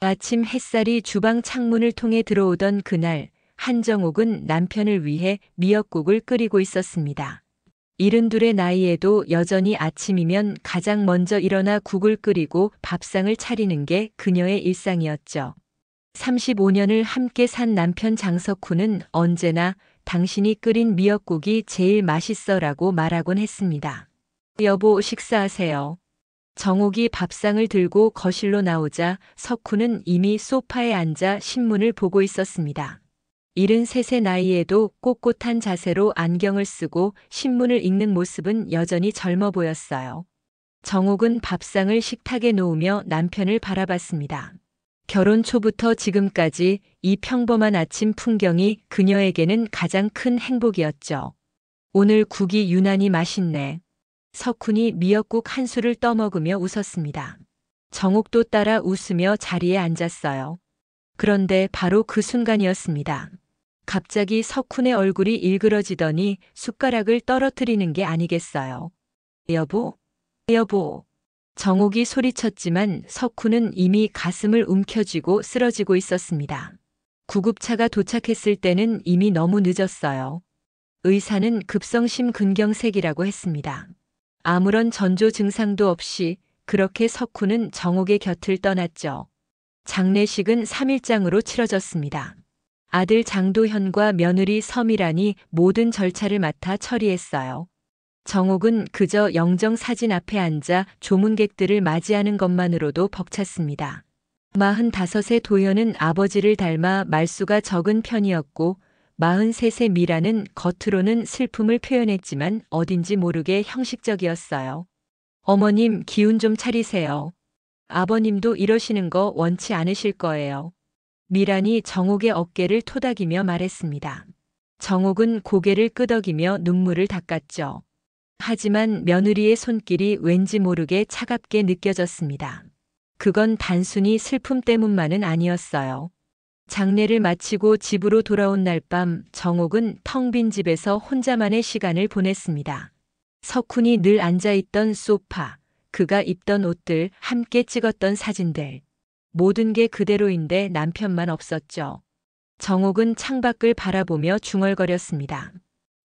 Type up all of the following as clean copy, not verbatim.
아침 햇살이 주방 창문을 통해 들어오던 그날, 한정옥은 남편을 위해 미역국을 끓이고 있었습니다. 72의 나이에도 여전히 아침이면 가장 먼저 일어나 국을 끓이고 밥상을 차리는 게 그녀의 일상이었죠. 35년을 함께 산 남편 장석훈은 언제나 당신이 끓인 미역국이 제일 맛있어라고 말하곤 했습니다. 여보, 식사하세요. 정옥이 밥상을 들고 거실로 나오자 석훈은 이미 소파에 앉아 신문을 보고 있었습니다. 73의 나이에도 꼿꼿한 자세로 안경을 쓰고 신문을 읽는 모습은 여전히 젊어 보였어요. 정옥은 밥상을 식탁에 놓으며 남편을 바라봤습니다. 결혼 초부터 지금까지 이 평범한 아침 풍경이 그녀에게는 가장 큰 행복이었죠. 오늘 국이 유난히 맛있네. 석훈이 미역국 한 술을 떠먹으며 웃었습니다. 정옥도 따라 웃으며 자리에 앉았어요. 그런데 바로 그 순간이었습니다. 갑자기 석훈의 얼굴이 일그러지더니 숟가락을 떨어뜨리는 게 아니겠어요. 여보, 여보. 정옥이 소리쳤지만 석훈은 이미 가슴을 움켜쥐고 쓰러지고 있었습니다. 구급차가 도착했을 때는 이미 너무 늦었어요. 의사는 급성심 근경색이라고 했습니다. 아무런 전조 증상도 없이 그렇게 석훈은 정옥의 곁을 떠났죠. 장례식은 3일장으로 치러졌습니다. 아들 장도현과 며느리 서미란이 모든 절차를 맡아 처리했어요. 정옥은 그저 영정 사진 앞에 앉아 조문객들을 맞이하는 것만으로도 벅찼습니다. 45세 도현은 아버지를 닮아 말수가 적은 편이었고 43세 미라는 겉으로는 슬픔을 표현했지만 어딘지 모르게 형식적이었어요. 어머님, 기운 좀 차리세요. 아버님도 이러시는 거 원치 않으실 거예요. 미란이 정옥의 어깨를 토닥이며 말했습니다. 정옥은 고개를 끄덕이며 눈물을 닦았죠. 하지만 며느리의 손길이 왠지 모르게 차갑게 느껴졌습니다. 그건 단순히 슬픔 때문만은 아니었어요. 장례를 마치고 집으로 돌아온 날 밤 정옥은 텅 빈 집에서 혼자만의 시간을 보냈습니다. 석훈이 늘 앉아있던 소파, 그가 입던 옷들, 함께 찍었던 사진들. 모든 게 그대로인데 남편만 없었죠. 정옥은 창밖을 바라보며 중얼거렸습니다.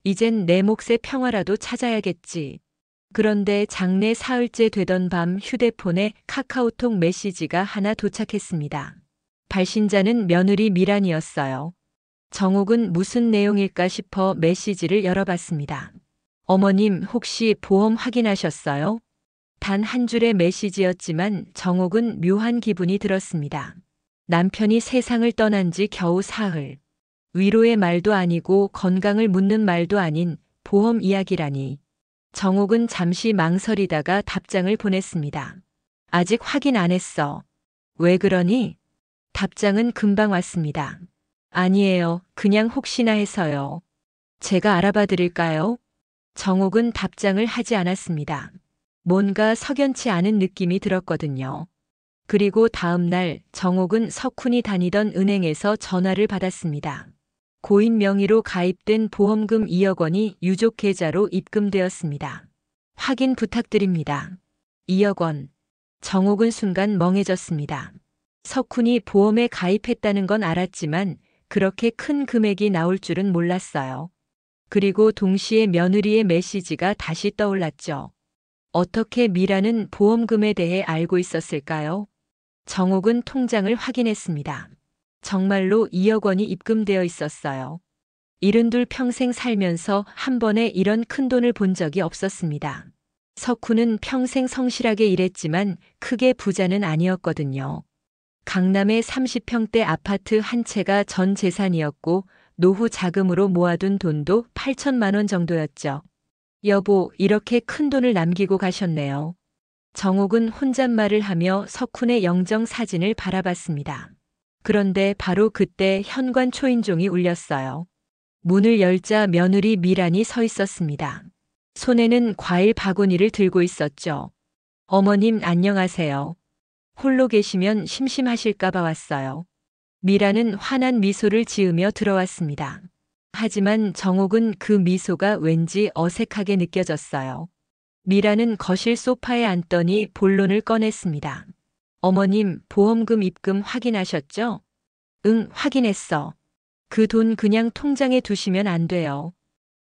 이젠 내 몫의 평화라도 찾아야겠지. 그런데 장례 사흘째 되던 밤 휴대폰에 카카오톡 메시지가 하나 도착했습니다. 발신자는 며느리 미란이었어요. 정옥은 무슨 내용일까 싶어 메시지를 열어봤습니다. 어머님, 혹시 보험 확인하셨어요? 단 한 줄의 메시지였지만 정옥은 묘한 기분이 들었습니다. 남편이 세상을 떠난 지 겨우 사흘. 위로의 말도 아니고 건강을 묻는 말도 아닌 보험 이야기라니. 정옥은 잠시 망설이다가 답장을 보냈습니다. 아직 확인 안 했어. 왜 그러니? 답장은 금방 왔습니다. 아니에요. 그냥 혹시나 해서요. 제가 알아봐 드릴까요? 정옥은 답장을 하지 않았습니다. 뭔가 석연치 않은 느낌이 들었거든요. 그리고 다음 날 정옥은 석훈이 다니던 은행에서 전화를 받았습니다. 고인 명의로 가입된 보험금 2억 원이 유족 계좌로 입금되었습니다. 확인 부탁드립니다. 2억 원. 정옥은 순간 멍해졌습니다. 석훈이 보험에 가입했다는 건 알았지만 그렇게 큰 금액이 나올 줄은 몰랐어요. 그리고 동시에 며느리의 메시지가 다시 떠올랐죠. 어떻게 미라는 보험금에 대해 알고 있었을까요? 정옥은 통장을 확인했습니다. 정말로 2억 원이 입금되어 있었어요. 72 평생 살면서 한 번에 이런 큰 돈을 본 적이 없었습니다. 석훈은 평생 성실하게 일했지만 크게 부자는 아니었거든요. 강남의 30평대 아파트 한 채가 전 재산이었고 노후 자금으로 모아둔 돈도 8천만 원 정도였죠. 여보, 이렇게 큰 돈을 남기고 가셨네요. 정옥은 혼잣말을 하며 석훈의 영정 사진을 바라봤습니다. 그런데 바로 그때 현관 초인종이 울렸어요. 문을 열자 며느리 미란이 서 있었습니다. 손에는 과일 바구니를 들고 있었죠. 어머님, 안녕하세요. 홀로 계시면 심심하실까봐 왔어요. 미라는 환한 미소를 지으며 들어왔습니다. 하지만 정옥은 그 미소가 왠지 어색하게 느껴졌어요. 미라는 거실 소파에 앉더니 본론을 꺼냈습니다. 어머님, 보험금 입금 확인하셨죠? 응, 확인했어. 그 돈 그냥 통장에 두시면 안 돼요.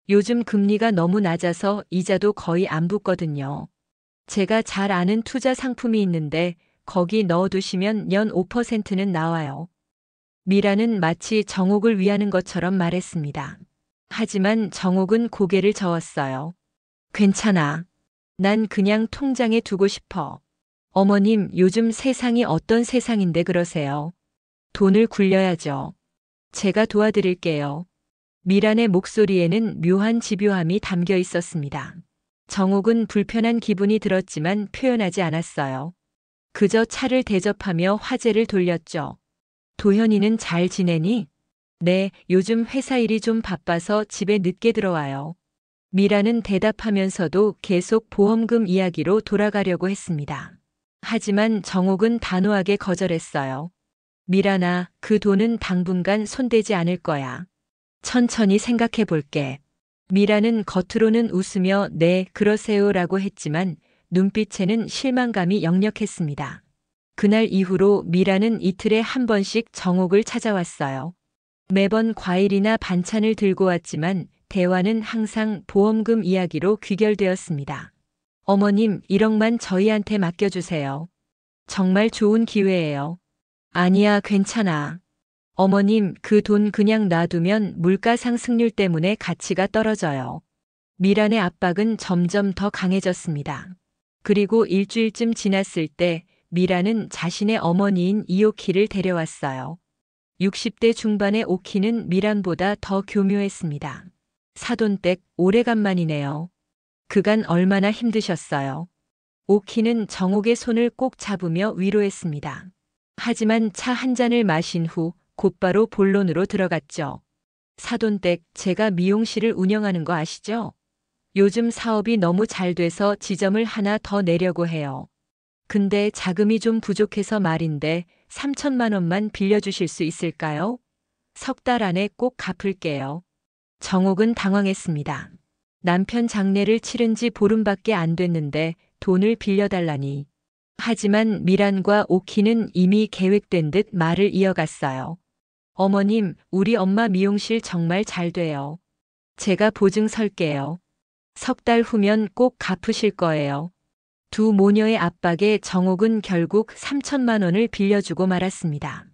요즘 금리가 너무 낮아서 이자도 거의 안 붙거든요. 제가 잘 아는 투자 상품이 있는데 거기 넣어두시면 연 5%는 나와요. 미라는 마치 정옥을 위하는 것처럼 말했습니다. 하지만 정옥은 고개를 저었어요. 괜찮아. 난 그냥 통장에 두고 싶어. 어머님, 요즘 세상이 어떤 세상인데 그러세요? 돈을 굴려야죠. 제가 도와드릴게요. 미란의 목소리에는 묘한 집요함이 담겨 있었습니다. 정옥은 불편한 기분이 들었지만 표현하지 않았어요. 그저 차를 대접하며 화제를 돌렸죠. 도현이는 잘 지내니? 네, 요즘 회사 일이 좀 바빠서 집에 늦게 들어와요. 미라는 대답하면서도 계속 보험금 이야기로 돌아가려고 했습니다. 하지만 정옥은 단호하게 거절했어요. 미란아, 그 돈은 당분간 손대지 않을 거야. 천천히 생각해 볼게. 미라는 겉으로는 웃으며 네, 그러세요라고 했지만 눈빛에는 실망감이 역력했습니다. 그날 이후로 미라는 이틀에 한 번씩 정옥을 찾아왔어요. 매번 과일이나 반찬을 들고 왔지만 대화는 항상 보험금 이야기로 귀결되었습니다. 어머님, 1억만 저희한테 맡겨주세요. 정말 좋은 기회예요. 아니야, 괜찮아. 어머님, 그 돈 그냥 놔두면 물가 상승률 때문에 가치가 떨어져요. 미란의 압박은 점점 더 강해졌습니다. 그리고 일주일쯤 지났을 때 미란은 자신의 어머니인 이오키를 데려왔어요. 60대 중반의 오키는 미란보다 더 교묘했습니다. 사돈댁, 오래간만이네요. 그간 얼마나 힘드셨어요. 오키는 정옥의 손을 꼭 잡으며 위로했습니다. 하지만 차 한 잔을 마신 후 곧바로 본론으로 들어갔죠. 사돈댁, 제가 미용실을 운영하는 거 아시죠? 요즘 사업이 너무 잘 돼서 지점을 하나 더 내려고 해요. 근데 자금이 좀 부족해서 말인데 3천만 원만 빌려주실 수 있을까요? 석 달 안에 꼭 갚을게요. 정옥은 당황했습니다. 남편 장례를 치른 지 보름밖에 안 됐는데 돈을 빌려달라니. 하지만 미란과 오키는 이미 계획된 듯 말을 이어갔어요. 어머님, 우리 엄마 미용실 정말 잘 돼요. 제가 보증 설게요. 석 달 후면 꼭 갚으실 거예요. 두 모녀의 압박에 정옥은 결국 3천만 원을 빌려주고 말았습니다.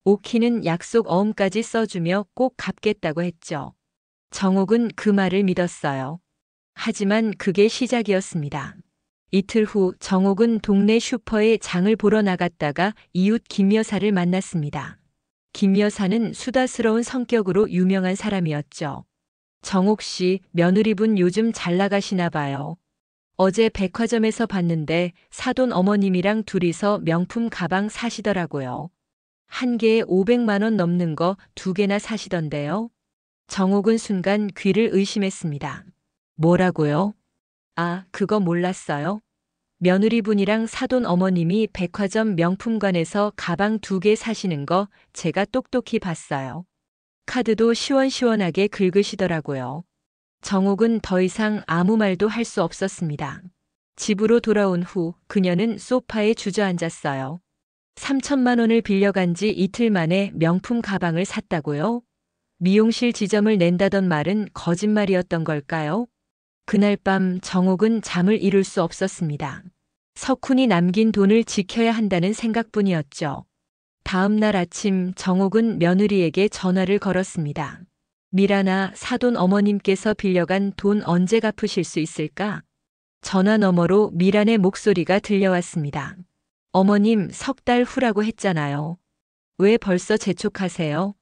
오키는 약속 어음까지 써주며 꼭 갚겠다고 했죠. 정옥은 그 말을 믿었어요. 하지만 그게 시작이었습니다. 이틀 후 정옥은 동네 슈퍼에 장을 보러 나갔다가 이웃 김 여사를 만났습니다. 김 여사는 수다스러운 성격으로 유명한 사람이었죠. 정옥 씨, 며느리분 요즘 잘 나가시나 봐요. 어제 백화점에서 봤는데 사돈 어머님이랑 둘이서 명품 가방 사시더라고요. 한 개에 500만 원 넘는 거 두 개나 사시던데요. 정옥은 순간 귀를 의심했습니다. 뭐라고요? 아, 그거 몰랐어요? 며느리분이랑 사돈 어머님이 백화점 명품관에서 가방 2개 사시는 거 제가 똑똑히 봤어요. 카드도 시원시원하게 긁으시더라고요. 정옥은 더 이상 아무 말도 할 수 없었습니다. 집으로 돌아온 후 그녀는 소파에 주저앉았어요. 3천만 원을 빌려간 지 이틀 만에 명품 가방을 샀다고요? 미용실 지점을 낸다던 말은 거짓말이었던 걸까요? 그날 밤 정옥은 잠을 이룰 수 없었습니다. 석훈이 남긴 돈을 지켜야 한다는 생각뿐이었죠. 다음 날 아침 정옥은 며느리에게 전화를 걸었습니다. 미란아, 사돈 어머님께서 빌려간 돈 언제 갚으실 수 있을까? 전화 너머로 미란의 목소리가 들려왔습니다. 어머님, 석 달 후라고 했잖아요. 왜 벌써 재촉하세요?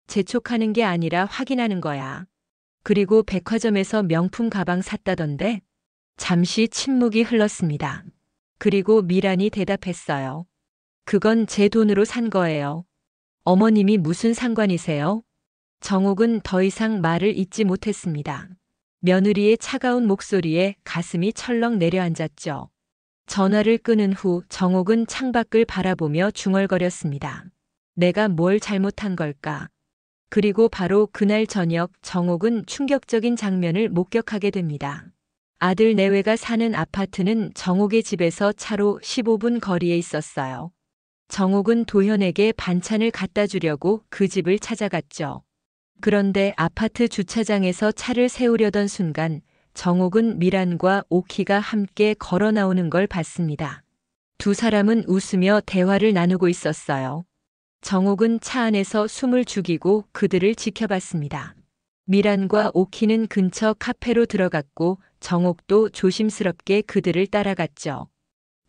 재촉하는 게 아니라 확인하는 거야. 그리고 백화점에서 명품 가방 샀다던데? 잠시 침묵이 흘렀습니다. 그리고 미란이 대답했어요. 그건 제 돈으로 산 거예요. 어머님이 무슨 상관이세요? 정옥은 더 이상 말을 잇지 못했습니다. 며느리의 차가운 목소리에 가슴이 철렁 내려앉았죠. 전화를 끊은 후 정옥은 창밖을 바라보며 중얼거렸습니다. 내가 뭘 잘못한 걸까? 그리고 바로 그날 저녁 정옥은 충격적인 장면을 목격하게 됩니다. 아들 내외가 사는 아파트는 정옥의 집에서 차로 15분 거리에 있었어요. 정옥은 도현에게 반찬을 갖다 주려고 그 집을 찾아갔죠. 그런데 아파트 주차장에서 차를 세우려던 순간 정옥은 미란과 오키가 함께 걸어 나오는 걸 봤습니다. 두 사람은 웃으며 대화를 나누고 있었어요. 정옥은 차 안에서 숨을 죽이고 그들을 지켜봤습니다. 미란과 오키는 근처 카페로 들어갔고 정옥도 조심스럽게 그들을 따라갔죠.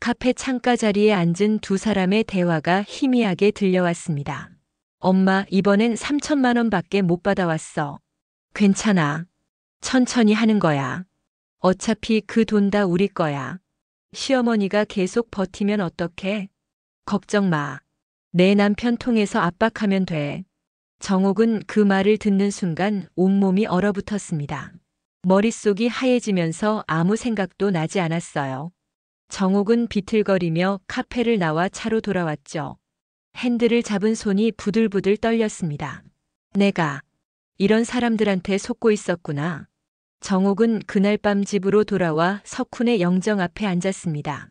카페 창가 자리에 앉은 두 사람의 대화가 희미하게 들려왔습니다. 엄마, 이번엔 3천만 원밖에 못 받아왔어. 괜찮아. 천천히 하는 거야. 어차피 그 돈 다 우리 거야. 시어머니가 계속 버티면 어떡해? 걱정 마. 내 남편 통해서 압박하면 돼. 정옥은 그 말을 듣는 순간 온몸이 얼어붙었습니다. 머릿속이 하얘지면서 아무 생각도 나지 않았어요. 정옥은 비틀거리며 카페를 나와 차로 돌아왔죠. 핸들을 잡은 손이 부들부들 떨렸습니다. 내가 이런 사람들한테 속고 있었구나. 정옥은 그날 밤 집으로 돌아와 석훈의 영정 앞에 앉았습니다.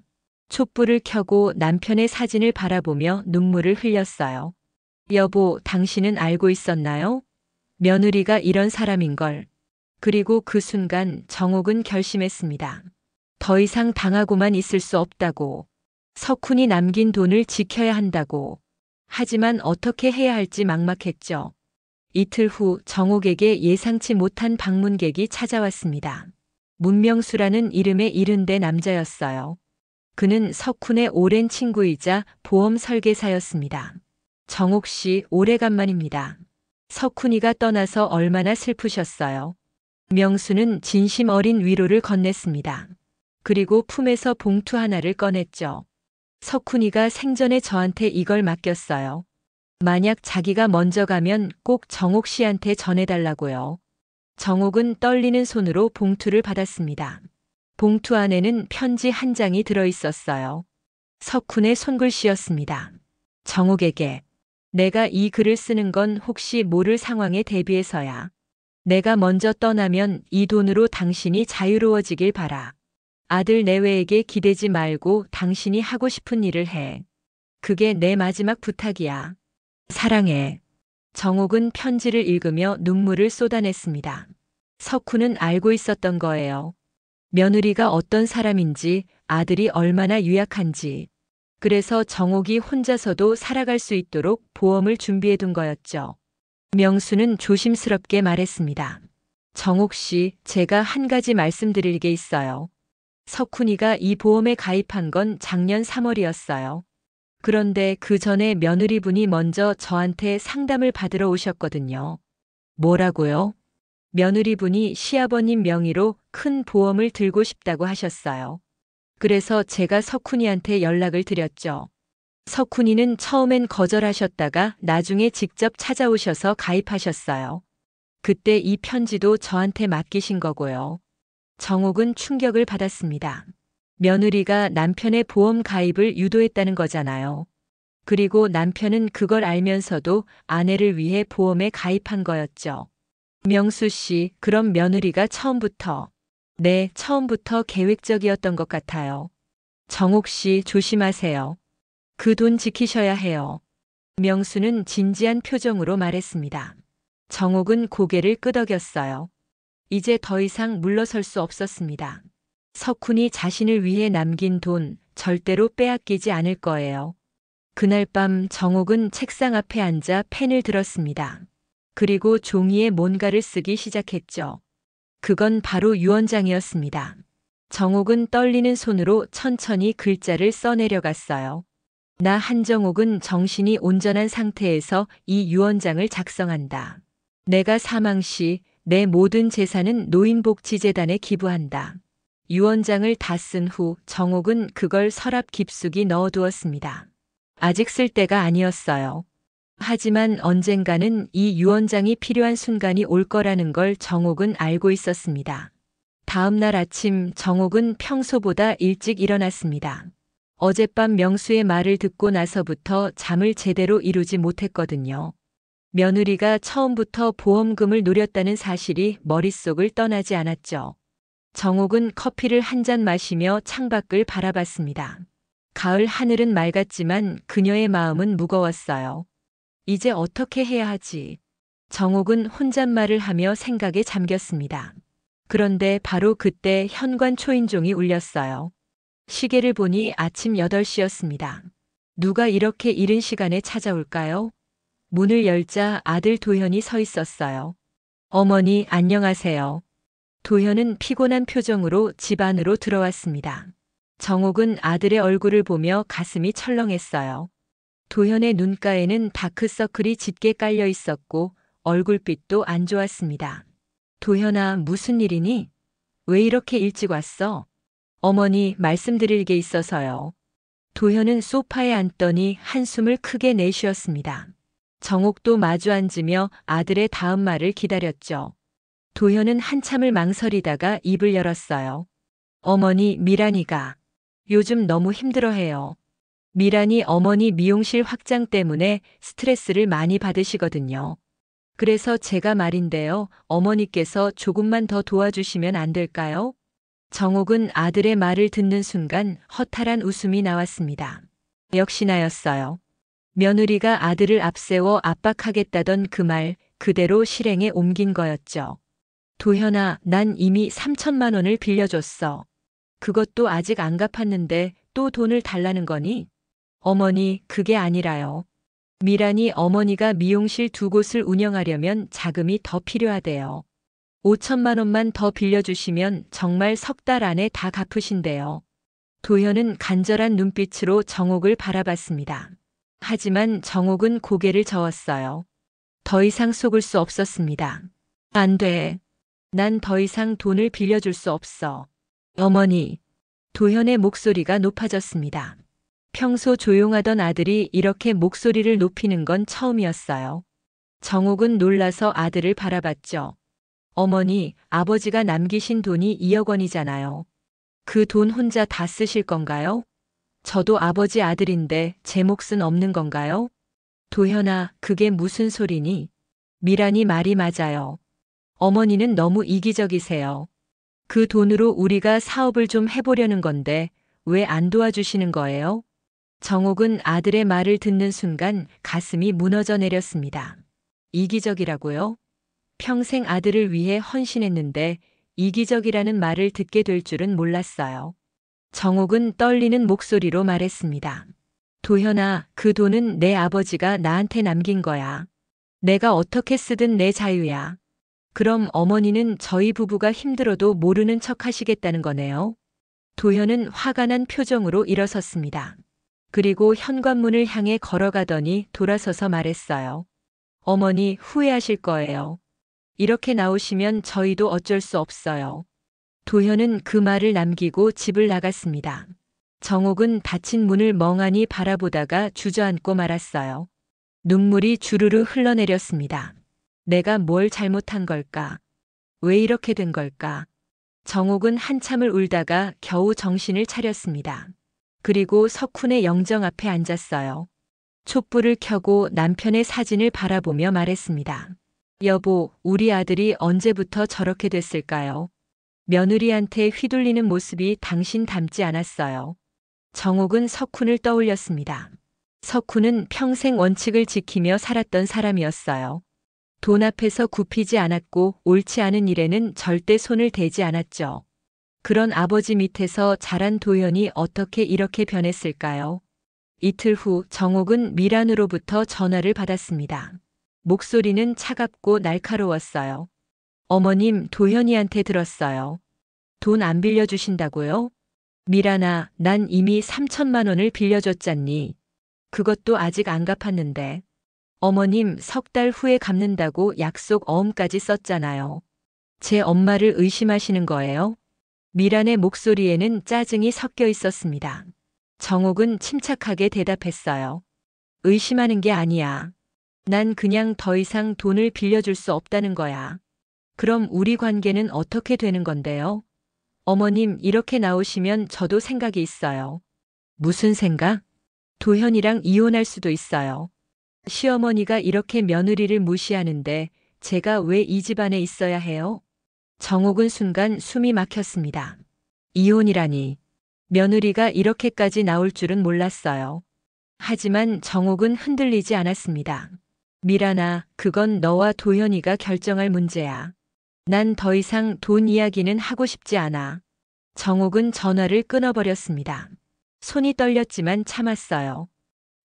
촛불을 켜고 남편의 사진을 바라보며 눈물을 흘렸어요. 여보, 당신은 알고 있었나요? 며느리가 이런 사람인걸. 그리고 그 순간 정옥은 결심했습니다. 더 이상 당하고만 있을 수 없다고. 석훈이 남긴 돈을 지켜야 한다고. 하지만 어떻게 해야 할지 막막했죠. 이틀 후 정옥에게 예상치 못한 방문객이 찾아왔습니다. 문명수라는 이름의 70대 남자였어요. 그는 석훈의 오랜 친구이자 보험 설계사였습니다. 정옥 씨, 오래간만입니다. 석훈이가 떠나서 얼마나 슬프셨어요. 명수는 진심 어린 위로를 건넸습니다. 그리고 품에서 봉투 하나를 꺼냈죠. 석훈이가 생전에 저한테 이걸 맡겼어요. 만약 자기가 먼저 가면 꼭 정옥 씨한테 전해달라고요. 정옥은 떨리는 손으로 봉투를 받았습니다. 봉투 안에는 편지 한 장이 들어있었어요. 석훈의 손글씨였습니다. 정옥에게. 내가 이 글을 쓰는 건 혹시 모를 상황에 대비해서야. 내가 먼저 떠나면 이 돈으로 당신이 자유로워지길 바라. 아들 내외에게 기대지 말고 당신이 하고 싶은 일을 해. 그게 내 마지막 부탁이야. 사랑해. 정옥은 편지를 읽으며 눈물을 쏟아냈습니다. 석훈은 알고 있었던 거예요. 며느리가 어떤 사람인지, 아들이 얼마나 유약한지. 그래서 정옥이 혼자서도 살아갈 수 있도록 보험을 준비해둔 거였죠. 명수는 조심스럽게 말했습니다. 정옥 씨, 제가 한 가지 말씀드릴 게 있어요. 석훈이가 이 보험에 가입한 건 작년 3월이었어요. 그런데 그 전에 며느리분이 먼저 저한테 상담을 받으러 오셨거든요. 뭐라고요? 며느리분이 시아버님 명의로 큰 보험을 들고 싶다고 하셨어요. 그래서 제가 석훈이한테 연락을 드렸죠. 석훈이는 처음엔 거절하셨다가 나중에 직접 찾아오셔서 가입하셨어요. 그때 이 편지도 저한테 맡기신 거고요. 정옥은 충격을 받았습니다. 며느리가 남편의 보험 가입을 유도했다는 거잖아요. 그리고 남편은 그걸 알면서도 아내를 위해 보험에 가입한 거였죠. 명수 씨, 그럼 며느리가 처음부터. 네, 처음부터 계획적이었던 것 같아요. 정옥 씨, 조심하세요. 그 돈 지키셔야 해요. 명수는 진지한 표정으로 말했습니다. 정옥은 고개를 끄덕였어요. 이제 더 이상 물러설 수 없었습니다. 석훈이 자신을 위해 남긴 돈 절대로 빼앗기지 않을 거예요. 그날 밤 정옥은 책상 앞에 앉아 펜을 들었습니다. 그리고 종이에 뭔가를 쓰기 시작했죠. 그건 바로 유언장이었습니다. 정옥은 떨리는 손으로 천천히 글자를 써내려갔어요. 나 한정옥은 정신이 온전한 상태에서 이 유언장을 작성한다. 내가 사망 시 내 모든 재산은 노인복지재단에 기부한다. 유언장을 다 쓴 후 정옥은 그걸 서랍 깊숙이 넣어두었습니다. 아직 쓸 때가 아니었어요. 하지만 언젠가는 이 유언장이 필요한 순간이 올 거라는 걸 정옥은 알고 있었습니다. 다음 날 아침 정옥은 평소보다 일찍 일어났습니다. 어젯밤 명수의 말을 듣고 나서부터 잠을 제대로 이루지 못했거든요. 며느리가 처음부터 보험금을 노렸다는 사실이 머릿속을 떠나지 않았죠. 정옥은 커피를 한 잔 마시며 창밖을 바라봤습니다. 가을 하늘은 맑았지만 그녀의 마음은 무거웠어요. 이제 어떻게 해야 하지? 정옥은 혼잣말을 하며 생각에 잠겼습니다. 그런데 바로 그때 현관 초인종이 울렸어요. 시계를 보니 아침 8시였습니다. 누가 이렇게 이른 시간에 찾아올까요? 문을 열자 아들 도현이 서 있었어요. 어머니, 안녕하세요. 도현은 피곤한 표정으로 집 안으로 들어왔습니다. 정옥은 아들의 얼굴을 보며 가슴이 철렁했어요. 도현의 눈가에는 다크서클이 짙게 깔려 있었고 얼굴빛도 안 좋았습니다. 도현아, 무슨 일이니? 왜 이렇게 일찍 왔어? 어머니, 말씀드릴 게 있어서요. 도현은 소파에 앉더니 한숨을 크게 내쉬었습니다. 정옥도 마주 앉으며 아들의 다음 말을 기다렸죠. 도현은 한참을 망설이다가 입을 열었어요. 어머니, 미란이가 요즘 너무 힘들어해요. 미란이 어머니 미용실 확장 때문에 스트레스를 많이 받으시거든요. 그래서 제가 말인데요. 어머니께서 조금만 더 도와주시면 안 될까요? 정옥은 아들의 말을 듣는 순간 허탈한 웃음이 나왔습니다. 역시나였어요. 며느리가 아들을 앞세워 압박하겠다던 그 말 그대로 실행에 옮긴 거였죠. 도현아, 난 이미 3천만 원을 빌려줬어. 그것도 아직 안 갚았는데 또 돈을 달라는 거니? 어머니, 그게 아니라요. 미란이 어머니가 미용실 2곳을 운영하려면 자금이 더 필요하대요. 5천만 원만 더 빌려주시면 정말 3달 안에 다 갚으신대요. 도현은 간절한 눈빛으로 정옥을 바라봤습니다. 하지만 정옥은 고개를 저었어요. 더 이상 속을 수 없었습니다. 안 돼. 난 더 이상 돈을 빌려줄 수 없어. 어머니. 도현의 목소리가 높아졌습니다. 평소 조용하던 아들이 이렇게 목소리를 높이는 건 처음이었어요. 정옥은 놀라서 아들을 바라봤죠. 어머니, 아버지가 남기신 돈이 2억 원이잖아요. 그 돈 혼자 다 쓰실 건가요? 저도 아버지 아들인데 제 몫은 없는 건가요? 도현아, 그게 무슨 소리니? 미란이 말이 맞아요. 어머니는 너무 이기적이세요. 그 돈으로 우리가 사업을 좀 해보려는 건데 왜 안 도와주시는 거예요? 정옥은 아들의 말을 듣는 순간 가슴이 무너져 내렸습니다. 이기적이라고요? 평생 아들을 위해 헌신했는데 이기적이라는 말을 듣게 될 줄은 몰랐어요. 정옥은 떨리는 목소리로 말했습니다. 도현아, 그 돈은 내 아버지가 나한테 남긴 거야. 내가 어떻게 쓰든 내 자유야. 그럼 어머니는 저희 부부가 힘들어도 모르는 척 하시겠다는 거네요. 도현은 화가 난 표정으로 일어섰습니다. 그리고 현관문을 향해 걸어가더니 돌아서서 말했어요. 어머니, 후회하실 거예요. 이렇게 나오시면 저희도 어쩔 수 없어요. 도현은 그 말을 남기고 집을 나갔습니다. 정옥은 닫힌 문을 멍하니 바라보다가 주저앉고 말았어요. 눈물이 주르르 흘러내렸습니다. 내가 뭘 잘못한 걸까? 왜 이렇게 된 걸까? 정옥은 한참을 울다가 겨우 정신을 차렸습니다. 그리고 석훈의 영정 앞에 앉았어요. 촛불을 켜고 남편의 사진을 바라보며 말했습니다. 여보, 우리 아들이 언제부터 저렇게 됐을까요? 며느리한테 휘둘리는 모습이 당신 닮지 않았어요. 정옥은 석훈을 떠올렸습니다. 석훈은 평생 원칙을 지키며 살았던 사람이었어요. 돈 앞에서 굽히지 않았고 옳지 않은 일에는 절대 손을 대지 않았죠. 그런 아버지 밑에서 자란 도현이 어떻게 이렇게 변했을까요? 이틀 후 정옥은 미란으로부터 전화를 받았습니다. 목소리는 차갑고 날카로웠어요. 어머님, 도현이한테 들었어요. 돈 안 빌려주신다고요? 미란아, 난 이미 3천만 원을 빌려줬잖니. 그것도 아직 안 갚았는데. 어머님, 3달 후에 갚는다고 약속 어음까지 썼잖아요. 제 엄마를 의심하시는 거예요? 미란의 목소리에는 짜증이 섞여 있었습니다. 정옥은 침착하게 대답했어요. 의심하는 게 아니야. 난 그냥 더 이상 돈을 빌려줄 수 없다는 거야. 그럼 우리 관계는 어떻게 되는 건데요? 어머님, 이렇게 나오시면 저도 생각이 있어요. 무슨 생각? 도현이랑 이혼할 수도 있어요. 시어머니가 이렇게 며느리를 무시하는데 제가 왜 이 집안에 있어야 해요? 정옥은 순간 숨이 막혔습니다. 이혼이라니. 며느리가 이렇게까지 나올 줄은 몰랐어요. 하지만 정옥은 흔들리지 않았습니다. 미란아, 그건 너와 도현이가 결정할 문제야. 난 더 이상 돈 이야기는 하고 싶지 않아. 정옥은 전화를 끊어버렸습니다. 손이 떨렸지만 참았어요.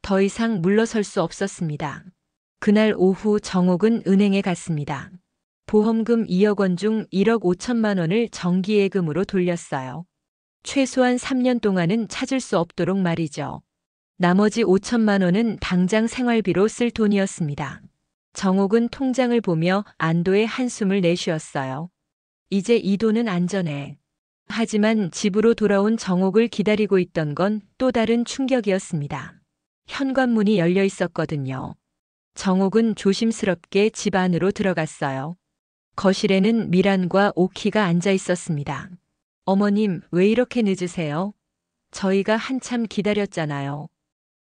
더 이상 물러설 수 없었습니다. 그날 오후 정옥은 은행에 갔습니다. 보험금 2억 원 중 1억 5천만 원을 정기예금으로 돌렸어요. 최소한 3년 동안은 찾을 수 없도록 말이죠. 나머지 5천만 원은 당장 생활비로 쓸 돈이었습니다. 정옥은 통장을 보며 안도의 한숨을 내쉬었어요. 이제 이 돈은 안전해. 하지만 집으로 돌아온 정옥을 기다리고 있던 건 또 다른 충격이었습니다. 현관문이 열려 있었거든요. 정옥은 조심스럽게 집 안으로 들어갔어요. 거실에는 미란과 오키가 앉아 있었습니다. 어머님, 왜 이렇게 늦으세요? 저희가 한참 기다렸잖아요.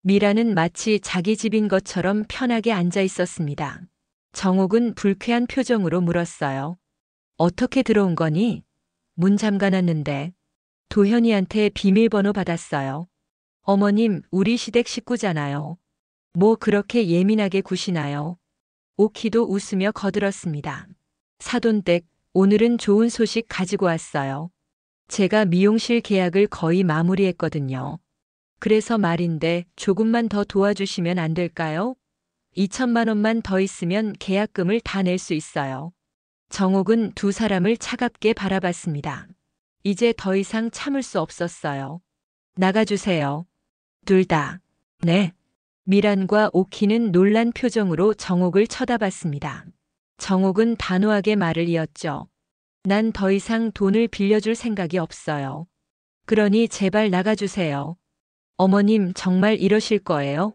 미란은 마치 자기 집인 것처럼 편하게 앉아 있었습니다. 정옥은 불쾌한 표정으로 물었어요. 어떻게 들어온 거니? 문 잠가놨는데. 도현이한테 비밀번호 받았어요. 어머님, 우리 시댁 식구잖아요. 뭐 그렇게 예민하게 구시나요? 오키도 웃으며 거들었습니다. 사돈댁, 오늘은 좋은 소식 가지고 왔어요. 제가 미용실 계약을 거의 마무리했거든요. 그래서 말인데 조금만 더 도와주시면 안 될까요? 2천만 원만 더 있으면 계약금을 다 낼 수 있어요. 정옥은 두 사람을 차갑게 바라봤습니다. 이제 더 이상 참을 수 없었어요. 나가주세요. 둘 다. 네. 미란과 오키는 놀란 표정으로 정옥을 쳐다봤습니다. 정옥은 단호하게 말을 이었죠. 난 더 이상 돈을 빌려줄 생각이 없어요. 그러니 제발 나가주세요. 어머님, 정말 이러실 거예요?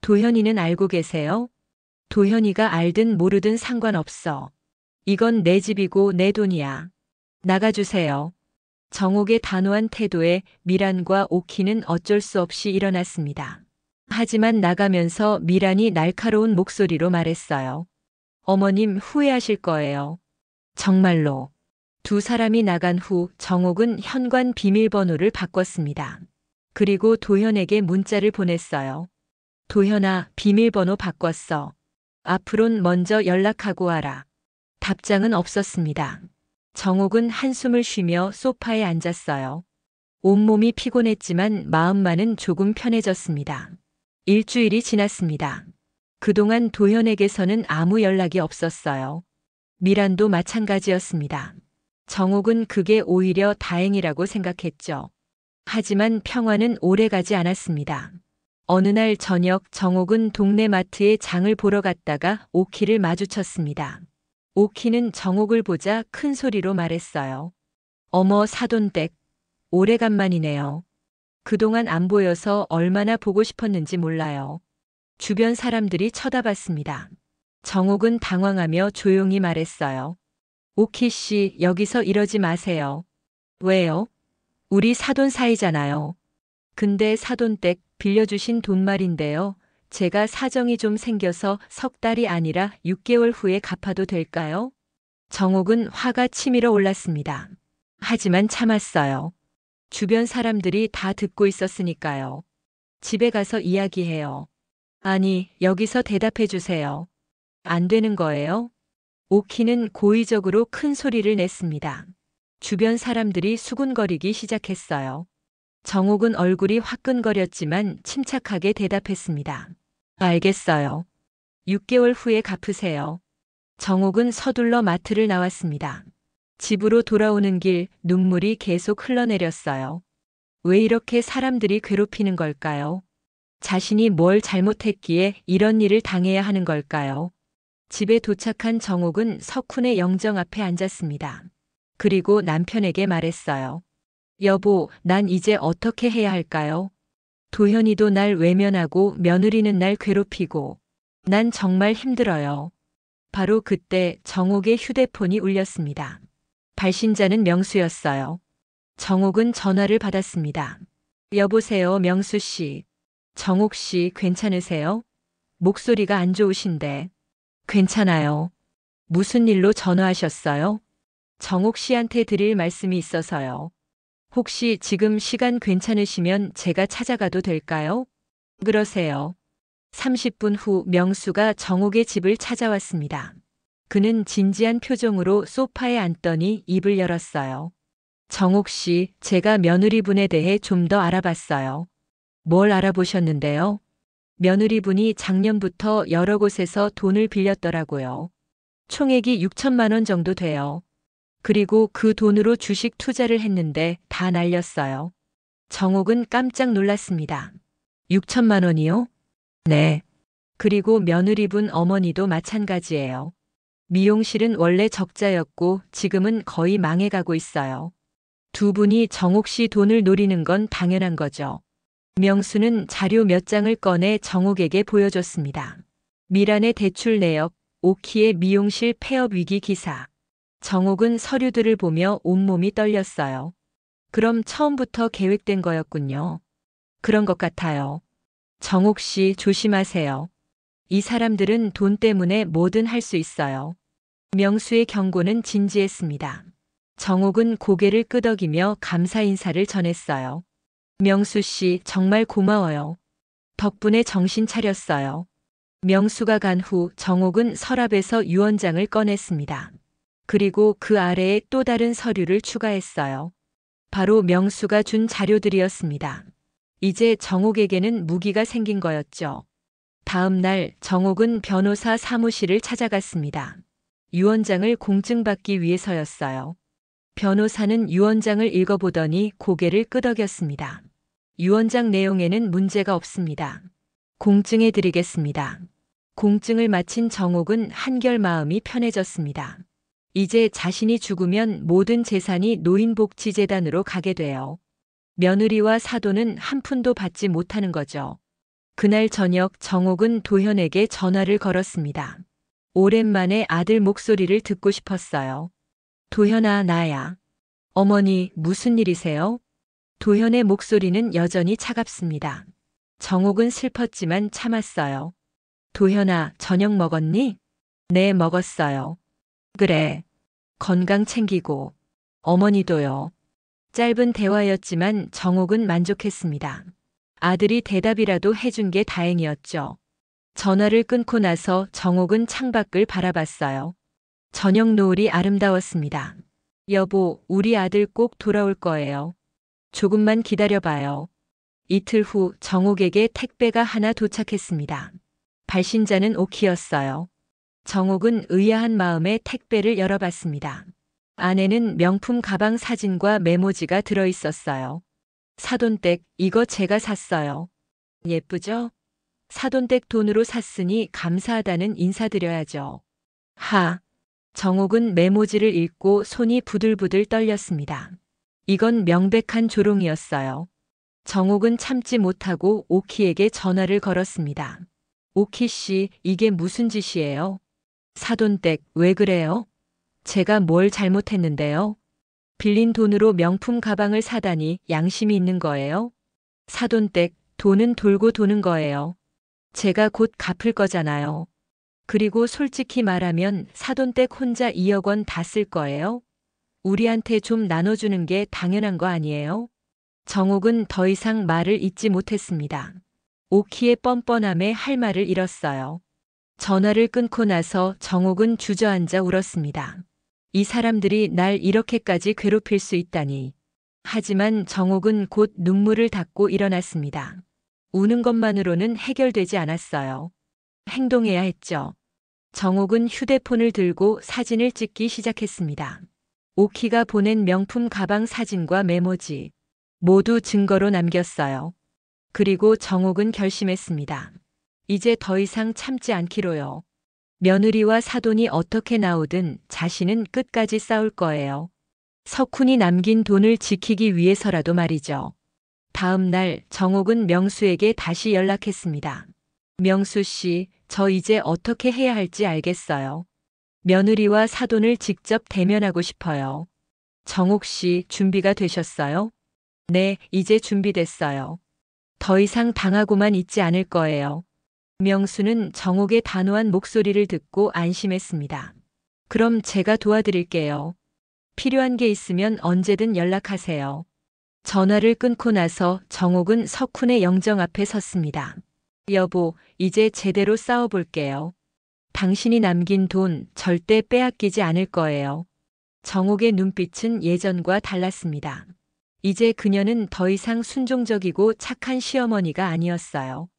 도현이는 알고 계세요? 도현이가 알든 모르든 상관없어. 이건 내 집이고 내 돈이야. 나가주세요. 정옥의 단호한 태도에 미란과 오키는 어쩔 수 없이 일어났습니다. 하지만 나가면서 미란이 날카로운 목소리로 말했어요. 어머님, 후회하실 거예요. 정말로. 두 사람이 나간 후 정옥은 현관 비밀번호를 바꿨습니다. 그리고 도현에게 문자를 보냈어요. 도현아, 비밀번호 바꿨어. 앞으론 먼저 연락하고 와라. 답장은 없었습니다. 정옥은 한숨을 쉬며 소파에 앉았어요. 온몸이 피곤했지만 마음만은 조금 편해졌습니다. 일주일이 지났습니다. 그동안 도현에게서는 아무 연락이 없었어요. 미란도 마찬가지였습니다. 정옥은 그게 오히려 다행이라고 생각했죠. 하지만 평화는 오래가지 않았습니다. 어느 날 저녁 정옥은 동네 마트에 장을 보러 갔다가 오키를 마주쳤습니다. 오키는 정옥을 보자 큰 소리로 말했어요. 어머, 사돈댁, 오래간만이네요. 그동안 안 보여서 얼마나 보고 싶었는지 몰라요. 주변 사람들이 쳐다봤습니다. 정옥은 당황하며 조용히 말했어요. 오키 씨, 여기서 이러지 마세요. 왜요? 우리 사돈 사이잖아요. 근데 사돈댁 빌려주신 돈 말인데요. 제가 사정이 좀 생겨서 석 달이 아니라 6개월 후에 갚아도 될까요? 정옥은 화가 치밀어 올랐습니다. 하지만 참았어요. 주변 사람들이 다 듣고 있었으니까요. 집에 가서 이야기해요. 아니, 여기서 대답해 주세요. 안 되는 거예요? 오키는 고의적으로 큰 소리를 냈습니다. 주변 사람들이 수군거리기 시작했어요. 정옥은 얼굴이 화끈거렸지만 침착하게 대답했습니다. 알겠어요. 6개월 후에 갚으세요. 정옥은 서둘러 마트를 나왔습니다. 집으로 돌아오는 길 눈물이 계속 흘러내렸어요. 왜 이렇게 사람들이 괴롭히는 걸까요? 자신이 뭘 잘못했기에 이런 일을 당해야 하는 걸까요? 집에 도착한 정옥은 석훈의 영정 앞에 앉았습니다. 그리고 남편에게 말했어요. 여보, 난 이제 어떻게 해야 할까요? 도현이도 날 외면하고 며느리는 날 괴롭히고 난 정말 힘들어요. 바로 그때 정옥의 휴대폰이 울렸습니다. 발신자는 명수였어요. 정옥은 전화를 받았습니다. 여보세요, 명수 씨. 정옥 씨, 괜찮으세요? 목소리가 안 좋으신데. 괜찮아요. 무슨 일로 전화하셨어요? 정옥 씨한테 드릴 말씀이 있어서요. 혹시 지금 시간 괜찮으시면 제가 찾아가도 될까요? 그러세요. 30분 후 명수가 정옥의 집을 찾아왔습니다. 그는 진지한 표정으로 소파에 앉더니 입을 열었어요. 정옥 씨, 제가 며느리분에 대해 좀 더 알아봤어요. 뭘 알아보셨는데요? 며느리분이 작년부터 여러 곳에서 돈을 빌렸더라고요. 총액이 6천만 원 정도 돼요. 그리고 그 돈으로 주식 투자를 했는데 다 날렸어요. 정옥은 깜짝 놀랐습니다. 6천만 원이요? 네. 그리고 며느리분 어머니도 마찬가지예요. 미용실은 원래 적자였고 지금은 거의 망해가고 있어요. 두 분이 정옥 씨 돈을 노리는 건 당연한 거죠. 명수는 자료 몇 장을 꺼내 정옥에게 보여줬습니다. 미란의 대출 내역, 오키의 미용실 폐업 위기 기사. 정옥은 서류들을 보며 온몸이 떨렸어요. 그럼 처음부터 계획된 거였군요. 그런 것 같아요. 정옥 씨 조심하세요. 이 사람들은 돈 때문에 뭐든 할 수 있어요. 명수의 경고는 진지했습니다. 정옥은 고개를 끄덕이며 감사 인사를 전했어요. 명수 씨 정말 고마워요. 덕분에 정신 차렸어요. 명수가 간 후 정옥은 서랍에서 유언장을 꺼냈습니다. 그리고 그 아래에 또 다른 서류를 추가했어요. 바로 명수가 준 자료들이었습니다. 이제 정옥에게는 무기가 생긴 거였죠. 다음 날 정옥은 변호사 사무실을 찾아갔습니다. 유언장을 공증받기 위해서였어요. 변호사는 유언장을 읽어보더니 고개를 끄덕였습니다. 유언장 내용에는 문제가 없습니다. 공증해 드리겠습니다. 공증을 마친 정옥은 한결 마음이 편해졌습니다. 이제 자신이 죽으면 모든 재산이 노인복지재단으로 가게 돼요. 며느리와 사돈은 한 푼도 받지 못하는 거죠. 그날 저녁 정옥은 도현에게 전화를 걸었습니다. 오랜만에 아들 목소리를 듣고 싶었어요. 도현아, 나야. 어머니, 무슨 일이세요? 도현의 목소리는 여전히 차갑습니다. 정옥은 슬펐지만 참았어요. 도현아, 저녁 먹었니? 네, 먹었어요. 그래. 건강 챙기고. 어머니도요. 짧은 대화였지만 정옥은 만족했습니다. 아들이 대답이라도 해준 게 다행이었죠. 전화를 끊고 나서 정옥은 창밖을 바라봤어요. 저녁 노을이 아름다웠습니다. 여보, 우리 아들 꼭 돌아올 거예요. 조금만 기다려봐요. 이틀 후 정옥에게 택배가 하나 도착했습니다. 발신자는 오키였어요. 정옥은 의아한 마음에 택배를 열어봤습니다. 안에는 명품 가방 사진과 메모지가 들어있었어요. 사돈댁, 이거 제가 샀어요. 예쁘죠? 사돈댁 돈으로 샀으니 감사하다는 인사드려야죠. 하. 정옥은 메모지를 읽고 손이 부들부들 떨렸습니다. 이건 명백한 조롱이었어요. 정옥은 참지 못하고 오키에게 전화를 걸었습니다. 오키 씨, 이게 무슨 짓이에요? 사돈댁, 왜 그래요? 제가 뭘 잘못했는데요? 빌린 돈으로 명품 가방을 사다니 양심이 있는 거예요? 사돈댁, 돈은 돌고 도는 거예요. 제가 곧 갚을 거잖아요. 그리고 솔직히 말하면 사돈댁 혼자 2억 원 다 쓸 거예요? 우리한테 좀 나눠주는 게 당연한 거 아니에요? 정옥은 더 이상 말을 잇지 못했습니다. 오키의 뻔뻔함에 할 말을 잃었어요. 전화를 끊고 나서 정옥은 주저앉아 울었습니다. 이 사람들이 날 이렇게까지 괴롭힐 수 있다니. 하지만 정옥은 곧 눈물을 닦고 일어났습니다. 우는 것만으로는 해결되지 않았어요. 행동해야 했죠. 정옥은 휴대폰을 들고 사진을 찍기 시작했습니다. 오키가 보낸 명품 가방 사진과 메모지 모두 증거로 남겼어요. 그리고 정옥은 결심했습니다. 이제 더 이상 참지 않기로요. 며느리와 사돈이 어떻게 나오든 자신은 끝까지 싸울 거예요. 석훈이 남긴 돈을 지키기 위해서라도 말이죠. 다음 날 정옥은 명수에게 다시 연락했습니다. 명수 씨, 저 이제 어떻게 해야 할지 알겠어요. 며느리와 사돈을 직접 대면하고 싶어요. 정옥 씨, 준비가 되셨어요? 네, 이제 준비됐어요. 더 이상 당하고만 있지 않을 거예요. 명수는 정옥의 단호한 목소리를 듣고 안심했습니다. 그럼 제가 도와드릴게요. 필요한 게 있으면 언제든 연락하세요. 전화를 끊고 나서 정옥은 석훈의 영정 앞에 섰습니다. 여보, 이제 제대로 싸워볼게요. 당신이 남긴 돈 절대 빼앗기지 않을 거예요. 정옥의 눈빛은 예전과 달랐습니다. 이제 그녀는 더 이상 순종적이고 착한 시어머니가 아니었어요.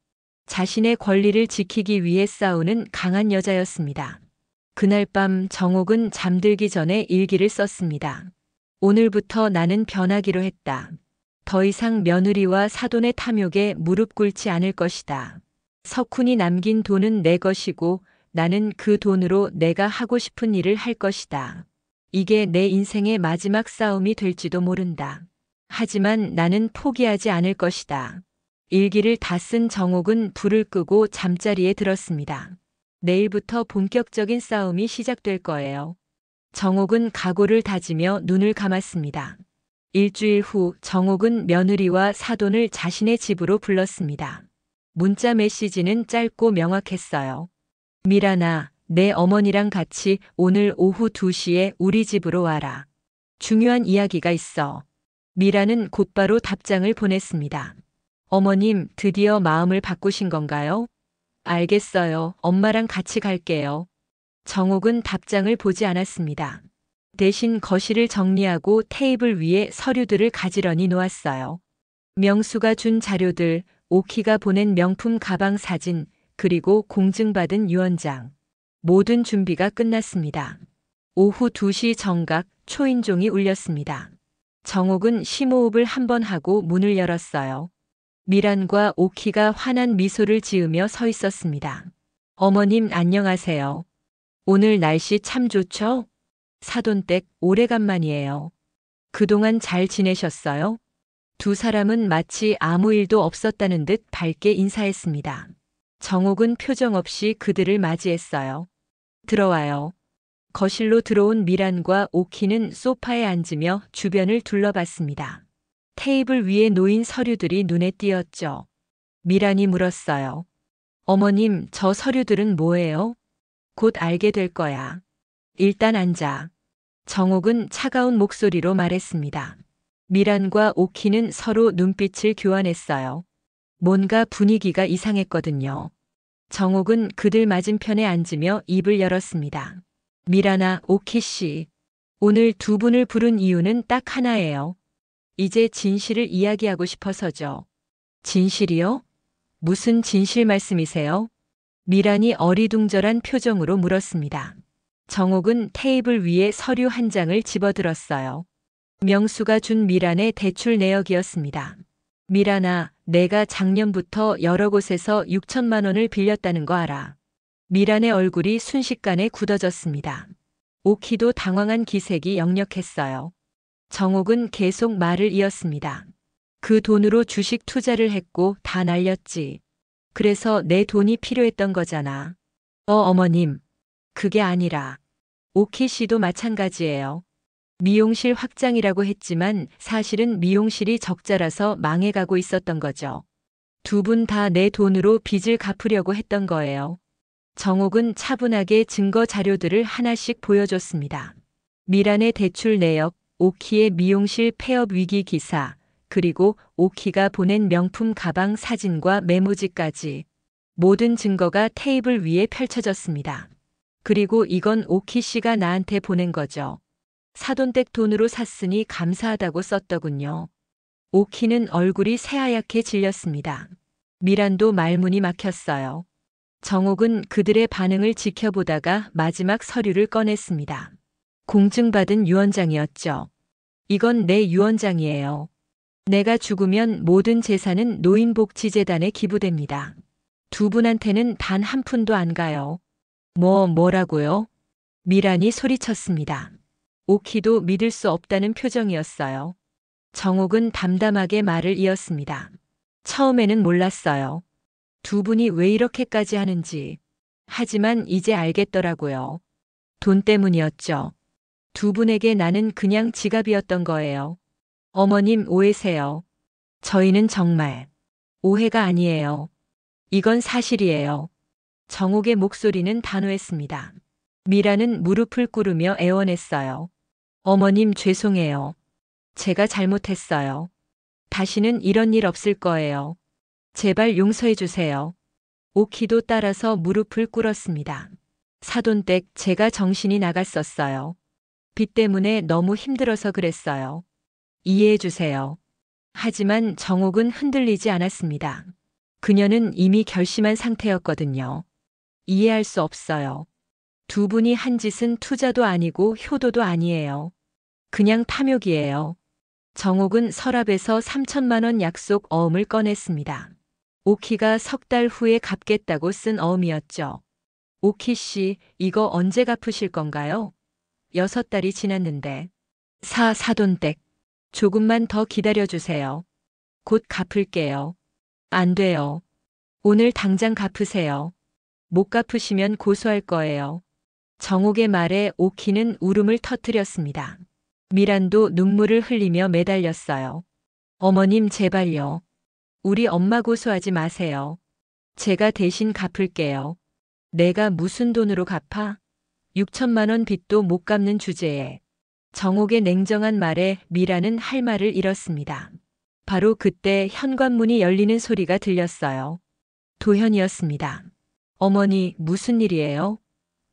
자신의 권리를 지키기 위해 싸우는 강한 여자였습니다. 그날 밤 정옥은 잠들기 전에 일기를 썼습니다. 오늘부터 나는 변하기로 했다. 더 이상 며느리와 사돈의 탐욕에 무릎 꿇지 않을 것이다. 석훈이 남긴 돈은 내 것이고 나는 그 돈으로 내가 하고 싶은 일을 할 것이다. 이게 내 인생의 마지막 싸움이 될지도 모른다. 하지만 나는 포기하지 않을 것이다. 일기를 다 쓴 정옥은 불을 끄고 잠자리에 들었습니다. 내일부터 본격적인 싸움이 시작될 거예요. 정옥은 각오를 다지며 눈을 감았습니다. 일주일 후 정옥은 며느리와 사돈을 자신의 집으로 불렀습니다. 문자 메시지는 짧고 명확했어요. 미란아, 내 어머니랑 같이 오늘 오후 2시에 우리 집으로 와라. 중요한 이야기가 있어. 미라는 곧바로 답장을 보냈습니다. 어머님, 드디어 마음을 바꾸신 건가요? 알겠어요. 엄마랑 같이 갈게요. 정옥은 답장을 보지 않았습니다. 대신 거실을 정리하고 테이블 위에 서류들을 가지런히 놓았어요. 명수가 준 자료들, 오키가 보낸 명품 가방 사진, 그리고 공증받은 유언장. 모든 준비가 끝났습니다. 오후 2시 정각 초인종이 울렸습니다. 정옥은 심호흡을 한 번 하고 문을 열었어요. 미란과 오키가 환한 미소를 지으며 서 있었습니다. 어머님 안녕하세요. 오늘 날씨 참 좋죠? 사돈댁 오래간만이에요. 그동안 잘 지내셨어요? 두 사람은 마치 아무 일도 없었다는 듯 밝게 인사했습니다. 정옥은 표정 없이 그들을 맞이했어요. 들어와요. 거실로 들어온 미란과 오키는 소파에 앉으며 주변을 둘러봤습니다. 테이블 위에 놓인 서류들이 눈에 띄었죠. 미란이 물었어요. 어머님, 저 서류들은 뭐예요? 곧 알게 될 거야. 일단 앉아. 정옥은 차가운 목소리로 말했습니다. 미란과 오키는 서로 눈빛을 교환했어요. 뭔가 분위기가 이상했거든요. 정옥은 그들 맞은편에 앉으며 입을 열었습니다. 미란아, 오키 씨. 오늘 두 분을 부른 이유는 딱 하나예요. 이제 진실을 이야기하고 싶어서죠. 진실이요? 무슨 진실 말씀이세요? 미란이 어리둥절한 표정으로 물었습니다. 정옥은 테이블 위에 서류 한 장을 집어들었어요. 명수가 준 미란의 대출 내역이었습니다. 미란아, 내가 작년부터 여러 곳에서 6천만 원을 빌렸다는 거 알아. 미란의 얼굴이 순식간에 굳어졌습니다. 오키도 당황한 기색이 역력했어요. 정옥은 계속 말을 이었습니다. 그 돈으로 주식 투자를 했고 다 날렸지. 그래서 내 돈이 필요했던 거잖아. 어머님. 그게 아니라. 오키 씨도 마찬가지예요. 미용실 확장이라고 했지만 사실은 미용실이 적자라서 망해가고 있었던 거죠. 두 분 다 내 돈으로 빚을 갚으려고 했던 거예요. 정옥은 차분하게 증거 자료들을 하나씩 보여줬습니다. 미란의 대출 내역, 오키의 미용실 폐업 위기 기사, 그리고 오키가 보낸 명품 가방 사진과 메모지까지 모든 증거가 테이블 위에 펼쳐졌습니다. 그리고 이건 오키 씨가 나한테 보낸 거죠. 사돈댁 돈으로 샀으니 감사하다고 썼더군요. 오키는 얼굴이 새하얗게 질렸습니다. 미란도 말문이 막혔어요. 정옥은 그들의 반응을 지켜보다가 마지막 서류를 꺼냈습니다. 공증받은 유언장이었죠. 이건 내 유언장이에요. 내가 죽으면 모든 재산은 노인복지재단에 기부됩니다. 두 분한테는 단 한 푼도 안 가요. 뭐라고요? 미란이 소리쳤습니다. 오키도 믿을 수 없다는 표정이었어요. 정옥은 담담하게 말을 이었습니다. 처음에는 몰랐어요. 두 분이 왜 이렇게까지 하는지. 하지만 이제 알겠더라고요. 돈 때문이었죠. 두 분에게 나는 그냥 지갑이었던 거예요. 어머님 오해세요. 저희는 정말 오해가 아니에요. 이건 사실이에요. 정옥의 목소리는 단호했습니다. 미라는 무릎을 꿇으며 애원했어요. 어머님 죄송해요. 제가 잘못했어요. 다시는 이런 일 없을 거예요. 제발 용서해 주세요. 오키도 따라서 무릎을 꿇었습니다. 사돈댁 제가 정신이 나갔었어요. 빚 때문에 너무 힘들어서 그랬어요. 이해해 주세요. 하지만 정옥은 흔들리지 않았습니다. 그녀는 이미 결심한 상태였거든요. 이해할 수 없어요. 두 분이 한 짓은 투자도 아니고 효도도 아니에요. 그냥 탐욕이에요. 정옥은 서랍에서 3천만 원 약속 어음을 꺼냈습니다. 오키가 석 달 후에 갚겠다고 쓴 어음이었죠. 오키 씨, 이거 언제 갚으실 건가요? 6달이 지났는데. 사돈댁. 조금만 더 기다려주세요. 곧 갚을게요. 안 돼요. 오늘 당장 갚으세요. 못 갚으시면 고소할 거예요. 정옥의 말에 오키는 울음을 터뜨렸습니다. 미란도 눈물을 흘리며 매달렸어요. 어머님 제발요. 우리 엄마 고소하지 마세요. 제가 대신 갚을게요. 내가 무슨 돈으로 갚아? 6천만 원 빚도 못 갚는 주제에. 정옥의 냉정한 말에 미라는 할 말을 잃었습니다. 바로 그때 현관문이 열리는 소리가 들렸어요. 도현이었습니다. 어머니, 무슨 일이에요?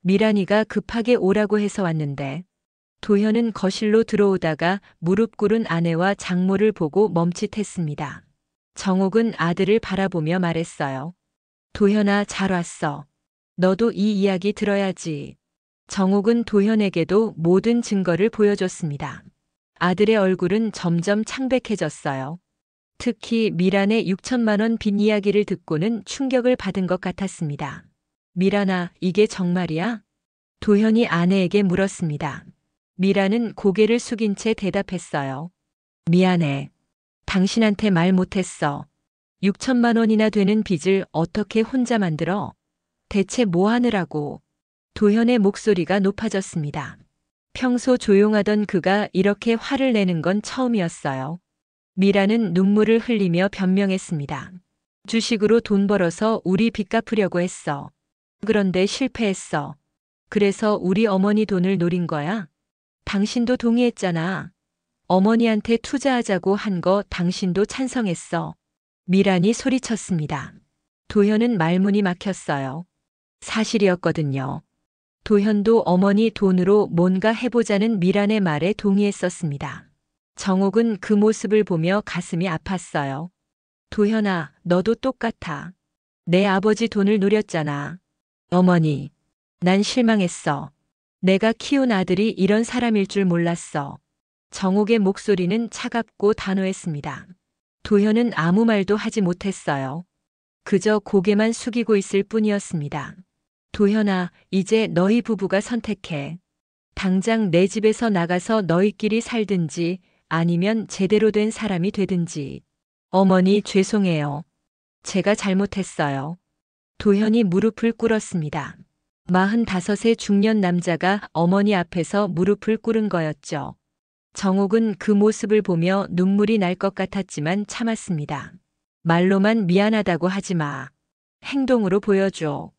미란이가 급하게 오라고 해서 왔는데. 도현은 거실로 들어오다가 무릎 꿇은 아내와 장모를 보고 멈칫했습니다. 정옥은 아들을 바라보며 말했어요. 도현아, 잘 왔어. 너도 이 이야기 들어야지. 정옥은 도현에게도 모든 증거를 보여줬습니다. 아들의 얼굴은 점점 창백해졌어요. 특히 미란의 6천만 원 빚 이야기를 듣고는 충격을 받은 것 같았습니다. 미란아, 이게 정말이야? 도현이 아내에게 물었습니다. 미란은 고개를 숙인 채 대답했어요. 미안해. 당신한테 말 못했어. 6천만 원이나 되는 빚을 어떻게 혼자 만들어? 대체 뭐 하느라고? 도현의 목소리가 높아졌습니다. 평소 조용하던 그가 이렇게 화를 내는 건 처음이었어요. 미라는 눈물을 흘리며 변명했습니다. 주식으로 돈 벌어서 우리 빚 갚으려고 했어. 그런데 실패했어. 그래서 우리 어머니 돈을 노린 거야? 당신도 동의했잖아. 어머니한테 투자하자고 한 거 당신도 찬성했어. 미란이 소리쳤습니다. 도현은 말문이 막혔어요. 사실이었거든요. 도현도 어머니 돈으로 뭔가 해보자는 미란의 말에 동의했었습니다. 정옥은 그 모습을 보며 가슴이 아팠어요. 도현아, 너도 똑같아. 내 아버지 돈을 노렸잖아. 어머니, 난 실망했어. 내가 키운 아들이 이런 사람일 줄 몰랐어. 정옥의 목소리는 차갑고 단호했습니다. 도현은 아무 말도 하지 못했어요. 그저 고개만 숙이고 있을 뿐이었습니다. 도현아, 이제 너희 부부가 선택해. 당장 내 집에서 나가서 너희끼리 살든지 아니면 제대로 된 사람이 되든지. 어머니 죄송해요. 제가 잘못했어요. 도현이 무릎을 꿇었습니다. 45의 중년 남자가 어머니 앞에서 무릎을 꿇은 거였죠. 정옥은 그 모습을 보며 눈물이 날 것 같았지만 참았습니다. 말로만 미안하다고 하지 마. 행동으로 보여줘.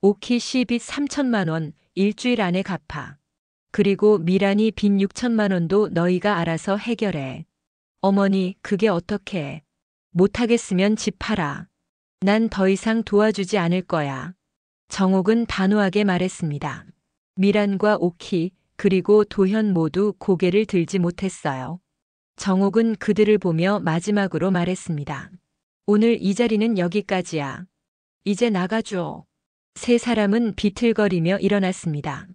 오키 씨 빚 3천만 원 일주일 안에 갚아. 그리고 미란이 빚 6천만 원도 너희가 알아서 해결해. 어머니, 그게 어떡해. 못하겠으면 집 팔아. 난 더 이상 도와주지 않을 거야. 정옥은 단호하게 말했습니다. 미란과 오키, 그리고 도현 모두 고개를 들지 못했어요. 정옥은 그들을 보며 마지막으로 말했습니다. 오늘 이 자리는 여기까지야. 이제 나가줘. 세 사람은 비틀거리며 일어났습니다.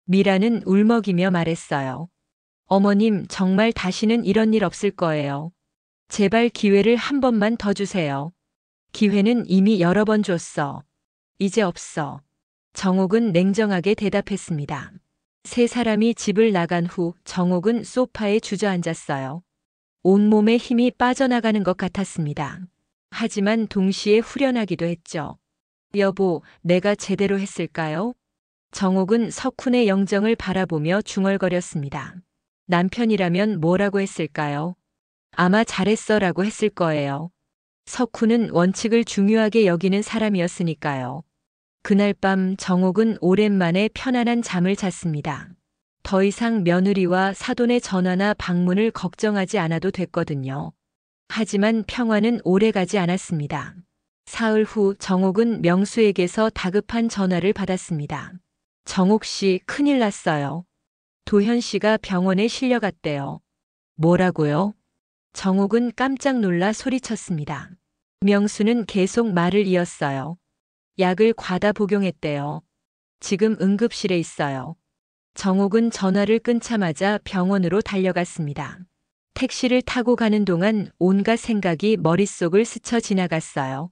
미라는 울먹이며 말했어요. 어머님, 정말 다시는 이런 일 없을 거예요. 제발 기회를 한 번만 더 주세요. 기회는 이미 여러 번 줬어. 이제 없어. 정옥은 냉정하게 대답했습니다. 세 사람이 집을 나간 후 정옥은 소파에 주저앉았어요. 온몸에 힘이 빠져나가는 것 같았습니다. 하지만 동시에 후련하기도 했죠. 여보, 내가 제대로 했을까요? 정옥은 석훈의 영정을 바라보며 중얼거렸습니다. 남편이라면 뭐라고 했을까요? 아마 잘했어라고 했을 거예요. 석훈은 원칙을 중요하게 여기는 사람이었으니까요. 그날 밤 정옥은 오랜만에 편안한 잠을 잤습니다. 더 이상 며느리와 사돈의 전화나 방문을 걱정하지 않아도 됐거든요. 하지만 평화는 오래가지 않았습니다. 사흘 후 정옥은 명수에게서 다급한 전화를 받았습니다. 정옥 씨, 큰일 났어요. 도현 씨가 병원에 실려갔대요. 뭐라고요? 정옥은 깜짝 놀라 소리쳤습니다. 명수는 계속 말을 이었어요. 약을 과다 복용했대요. 지금 응급실에 있어요. 정옥은 전화를 끊자마자 병원으로 달려갔습니다. 택시를 타고 가는 동안 온갖 생각이 머릿속을 스쳐 지나갔어요.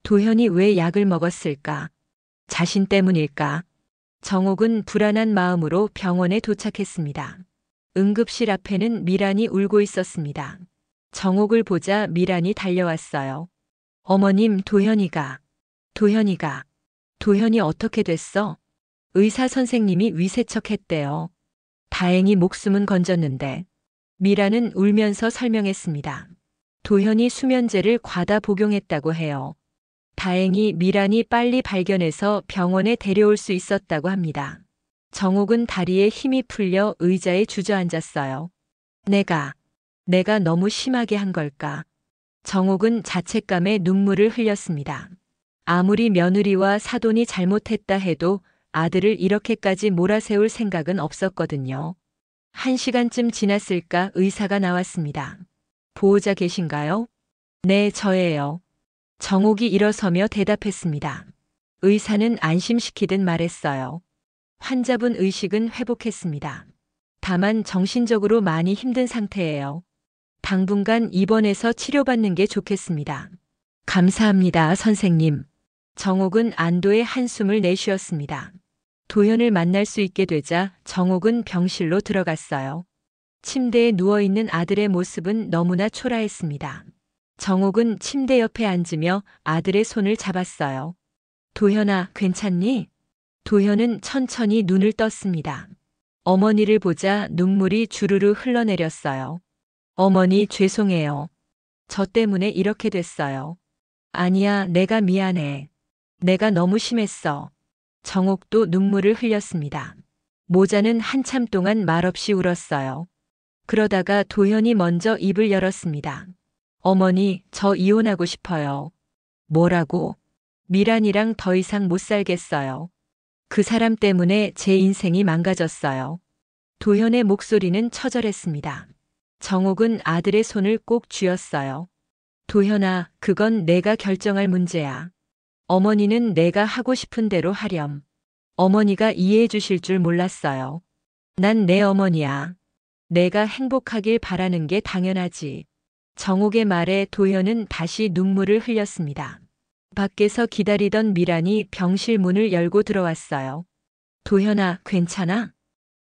도현이 왜 약을 먹었을까? 자신 때문일까? 정옥은 불안한 마음으로 병원에 도착했습니다. 응급실 앞에는 미란이 울고 있었습니다. 정옥을 보자 미란이 달려왔어요. 어머님, 도현이 어떻게 됐어? 의사 선생님이 위세척했대요. 다행히 목숨은 건졌는데. 미란은 울면서 설명했습니다. 도현이 수면제를 과다 복용했다고 해요. 다행히 미란이 빨리 발견해서 병원에 데려올 수 있었다고 합니다. 정옥은 다리에 힘이 풀려 의자에 주저앉았어요. 내가 너무 심하게 한 걸까? 정옥은 자책감에 눈물을 흘렸습니다. 아무리 며느리와 사돈이 잘못했다 해도 아들을 이렇게까지 몰아세울 생각은 없었거든요. 1시간쯤 지났을까 의사가 나왔습니다. 보호자 계신가요? 네, 저예요. 정옥이 일어서며 대답했습니다. 의사는 안심시키듯 말했어요. 환자분 의식은 회복했습니다. 다만 정신적으로 많이 힘든 상태예요. 당분간 입원해서 치료받는 게 좋겠습니다. 감사합니다, 선생님. 정옥은 안도의 한숨을 내쉬었습니다. 도현을 만날 수 있게 되자 정옥은 병실로 들어갔어요. 침대에 누워있는 아들의 모습은 너무나 초라했습니다. 정옥은 침대 옆에 앉으며 아들의 손을 잡았어요. 도현아, 괜찮니? 도현은 천천히 눈을 떴습니다. 어머니를 보자 눈물이 주르르 흘러내렸어요. 어머니, 죄송해요. 저 때문에 이렇게 됐어요. 아니야, 내가 미안해. 내가 너무 심했어. 정옥도 눈물을 흘렸습니다. 모자는 한참 동안 말없이 울었어요. 그러다가 도현이 먼저 입을 열었습니다. 어머니, 저 이혼하고 싶어요. 뭐라고? 미란이랑 더 이상 못 살겠어요. 그 사람 때문에 제 인생이 망가졌어요. 도현의 목소리는 처절했습니다. 정옥은 아들의 손을 꼭 쥐었어요. 도현아, 그건 내가 결정할 문제야. 어머니는 내가 하고 싶은 대로 하렴. 어머니가 이해해 주실 줄 몰랐어요. 난 내 어머니야. 내가 행복하길 바라는 게 당연하지. 정옥의 말에 도현은 다시 눈물을 흘렸습니다. 밖에서 기다리던 미란이 병실 문을 열고 들어왔어요. 도현아, 괜찮아?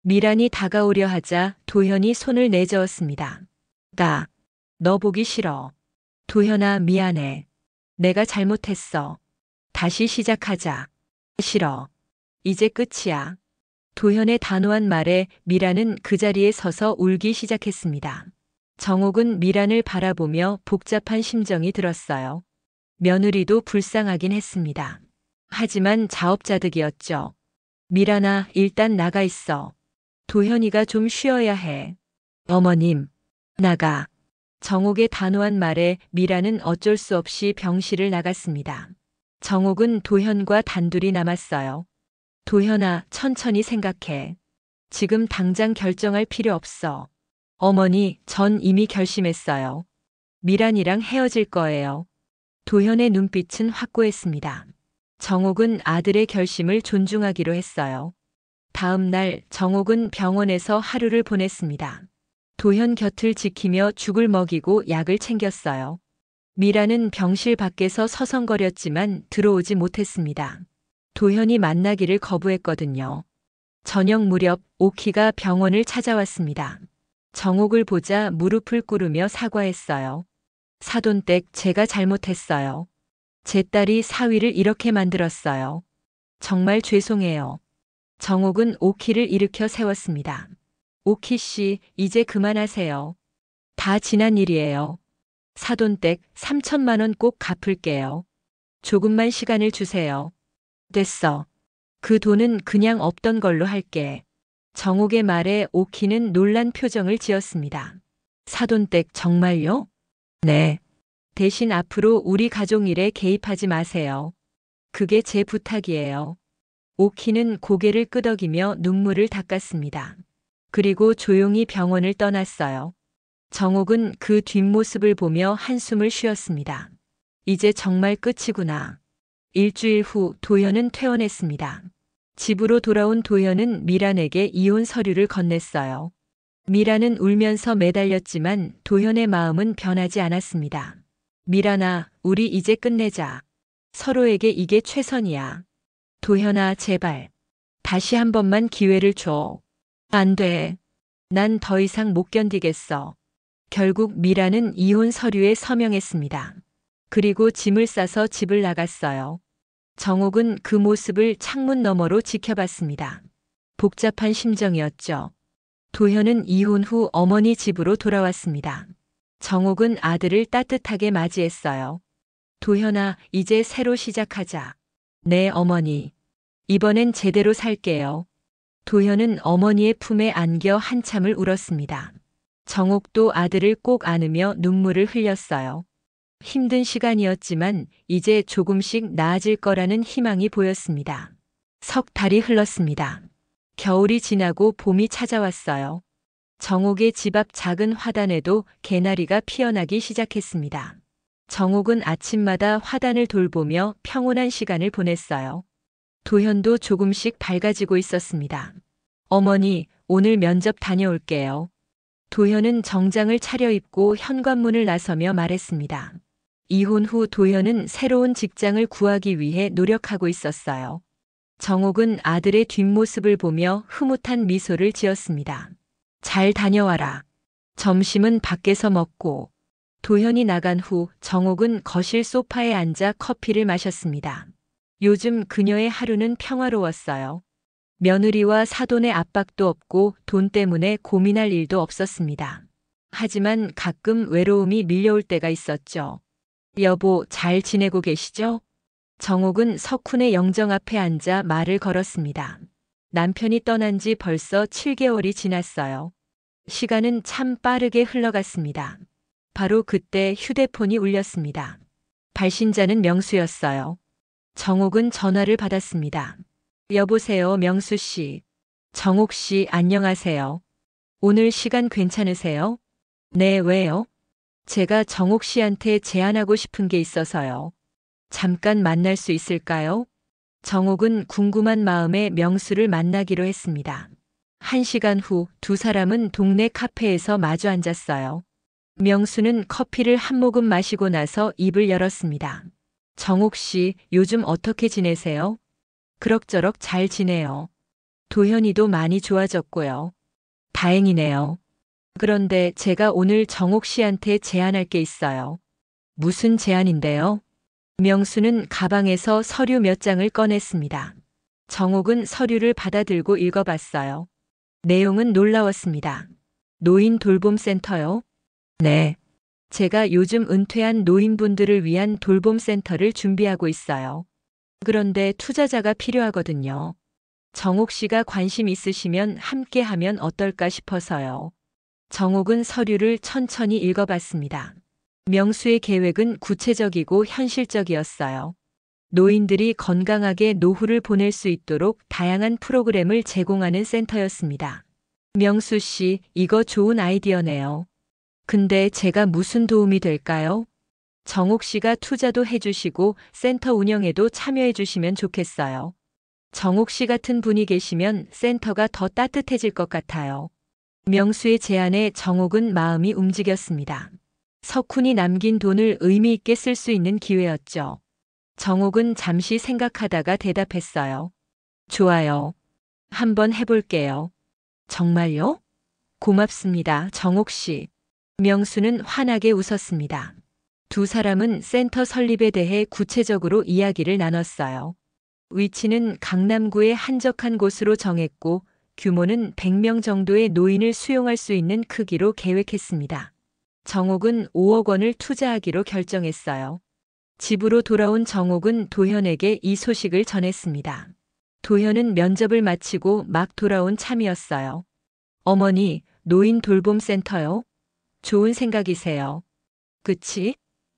미란이 다가오려 하자 도현이 손을 내저었습니다. 너 보기 싫어. 도현아, 미안해. 내가 잘못했어. 다시 시작하자. 싫어. 이제 끝이야. 도현의 단호한 말에 미란은 그 자리에 서서 울기 시작했습니다. 정옥은 미란을 바라보며 복잡한 심정이 들었어요. 며느리도 불쌍하긴 했습니다. 하지만 자업자득이었죠. 미란아, 일단 나가 있어. 도현이가 좀 쉬어야 해. 어머님, 나가. 정옥의 단호한 말에 미란은 어쩔 수 없이 병실을 나갔습니다. 정옥은 도현과 단둘이 남았어요. 도현아, 천천히 생각해. 지금 당장 결정할 필요 없어. 어머니, 전 이미 결심했어요. 미란이랑 헤어질 거예요. 도현의 눈빛은 확고했습니다. 정옥은 아들의 결심을 존중하기로 했어요. 다음 날 정옥은 병원에서 하루를 보냈습니다. 도현 곁을 지키며 죽을 먹이고 약을 챙겼어요. 미라는 병실 밖에서 서성거렸지만 들어오지 못했습니다. 도현이 만나기를 거부했거든요. 저녁 무렵 오키가 병원을 찾아왔습니다. 정옥을 보자 무릎을 꿇으며 사과했어요. 사돈댁, 제가 잘못했어요. 제 딸이 사위를 이렇게 만들었어요. 정말 죄송해요. 정옥은 오키를 일으켜 세웠습니다. 오키 씨, 이제 그만하세요. 다 지난 일이에요. 사돈댁 3천만 원 꼭 갚을게요. 조금만 시간을 주세요. 됐어. 그 돈은 그냥 없던 걸로 할게. 정옥의 말에 오키는 놀란 표정을 지었습니다. 사돈댁 정말요? 네. 대신 앞으로 우리 가족 일에 개입하지 마세요. 그게 제 부탁이에요. 오키는 고개를 끄덕이며 눈물을 닦았습니다. 그리고 조용히 병원을 떠났어요. 정옥은 그 뒷모습을 보며 한숨을 쉬었습니다. 이제 정말 끝이구나. 일주일 후 도현은 퇴원했습니다. 집으로 돌아온 도현은 미란에게 이혼 서류를 건넸어요. 미란은 울면서 매달렸지만 도현의 마음은 변하지 않았습니다. 미란아, 우리 이제 끝내자. 서로에게 이게 최선이야. 도현아, 제발. 다시 한 번만 기회를 줘. 안 돼. 난 더 이상 못 견디겠어. 결국 미라는 이혼 서류에 서명했습니다. 그리고 짐을 싸서 집을 나갔어요. 정옥은 그 모습을 창문 너머로 지켜봤습니다. 복잡한 심정이었죠. 도현은 이혼 후 어머니 집으로 돌아왔습니다. 정옥은 아들을 따뜻하게 맞이했어요. 도현아, 이제 새로 시작하자. 네, 어머니. 이번엔 제대로 살게요. 도현은 어머니의 품에 안겨 한참을 울었습니다. 정옥도 아들을 꼭 안으며 눈물을 흘렸어요. 힘든 시간이었지만 이제 조금씩 나아질 거라는 희망이 보였습니다. 석 달이 흘렀습니다. 겨울이 지나고 봄이 찾아왔어요. 정옥의 집 앞 작은 화단에도 개나리가 피어나기 시작했습니다. 정옥은 아침마다 화단을 돌보며 평온한 시간을 보냈어요. 도현도 조금씩 밝아지고 있었습니다. 어머니, 오늘 면접 다녀올게요. 도현은 정장을 차려입고 현관문을 나서며 말했습니다. 이혼 후 도현은 새로운 직장을 구하기 위해 노력하고 있었어요. 정옥은 아들의 뒷모습을 보며 흐뭇한 미소를 지었습니다. 잘 다녀와라. 점심은 밖에서 먹고. 도현이 나간 후 정옥은 거실 소파에 앉아 커피를 마셨습니다. 요즘 그녀의 하루는 평화로웠어요. 며느리와 사돈의 압박도 없고 돈 때문에 고민할 일도 없었습니다. 하지만 가끔 외로움이 밀려올 때가 있었죠. 여보, 잘 지내고 계시죠? 정옥은 석훈의 영정 앞에 앉아 말을 걸었습니다. 남편이 떠난 지 벌써 7개월이 지났어요. 시간은 참 빠르게 흘러갔습니다. 바로 그때 휴대폰이 울렸습니다. 발신자는 명수였어요. 정옥은 전화를 받았습니다. 여보세요, 명수 씨. 정옥 씨, 안녕하세요. 오늘 시간 괜찮으세요? 네, 왜요? 제가 정옥 씨한테 제안하고 싶은 게 있어서요. 잠깐 만날 수 있을까요? 정옥은 궁금한 마음에 명수를 만나기로 했습니다. 1시간 후 두 사람은 동네 카페에서 마주 앉았어요. 명수는 커피를 한 모금 마시고 나서 입을 열었습니다. 정옥 씨, 요즘 어떻게 지내세요? 그럭저럭 잘 지내요. 도현이도 많이 좋아졌고요. 다행이네요. 그런데 제가 오늘 정옥 씨한테 제안할 게 있어요. 무슨 제안인데요? 명수는 가방에서 서류 몇 장을 꺼냈습니다. 정옥은 서류를 받아들고 읽어봤어요. 내용은 놀라웠습니다. 노인 돌봄센터요? 네. 제가 요즘 은퇴한 노인분들을 위한 돌봄센터를 준비하고 있어요. 그런데 투자자가 필요하거든요. 정옥 씨가 관심 있으시면 함께 하면 어떨까 싶어서요. 정옥은 서류를 천천히 읽어봤습니다. 명수의 계획은 구체적이고 현실적이었어요. 노인들이 건강하게 노후를 보낼 수 있도록 다양한 프로그램을 제공하는 센터였습니다. 명수 씨, 이거 좋은 아이디어네요. 근데 제가 무슨 도움이 될까요? 정옥 씨가 투자도 해주시고 센터 운영에도 참여해주시면 좋겠어요. 정옥 씨 같은 분이 계시면 센터가 더 따뜻해질 것 같아요. 명수의 제안에 정옥은 마음이 움직였습니다. 석훈이 남긴 돈을 의미 있게 쓸 수 있는 기회였죠. 정옥은 잠시 생각하다가 대답했어요. 좋아요. 한번 해볼게요. 정말요? 고맙습니다, 정옥 씨. 명수는 환하게 웃었습니다. 두 사람은 센터 설립에 대해 구체적으로 이야기를 나눴어요. 위치는 강남구의 한적한 곳으로 정했고 규모는 100명 정도의 노인을 수용할 수 있는 크기로 계획했습니다. 정옥은 5억 원을 투자하기로 결정했어요. 집으로 돌아온 정옥은 도현에게 이 소식을 전했습니다. 도현은 면접을 마치고 막 돌아온 참이었어요. 어머니, 노인 돌봄센터요? 좋은 생각이세요. 그치?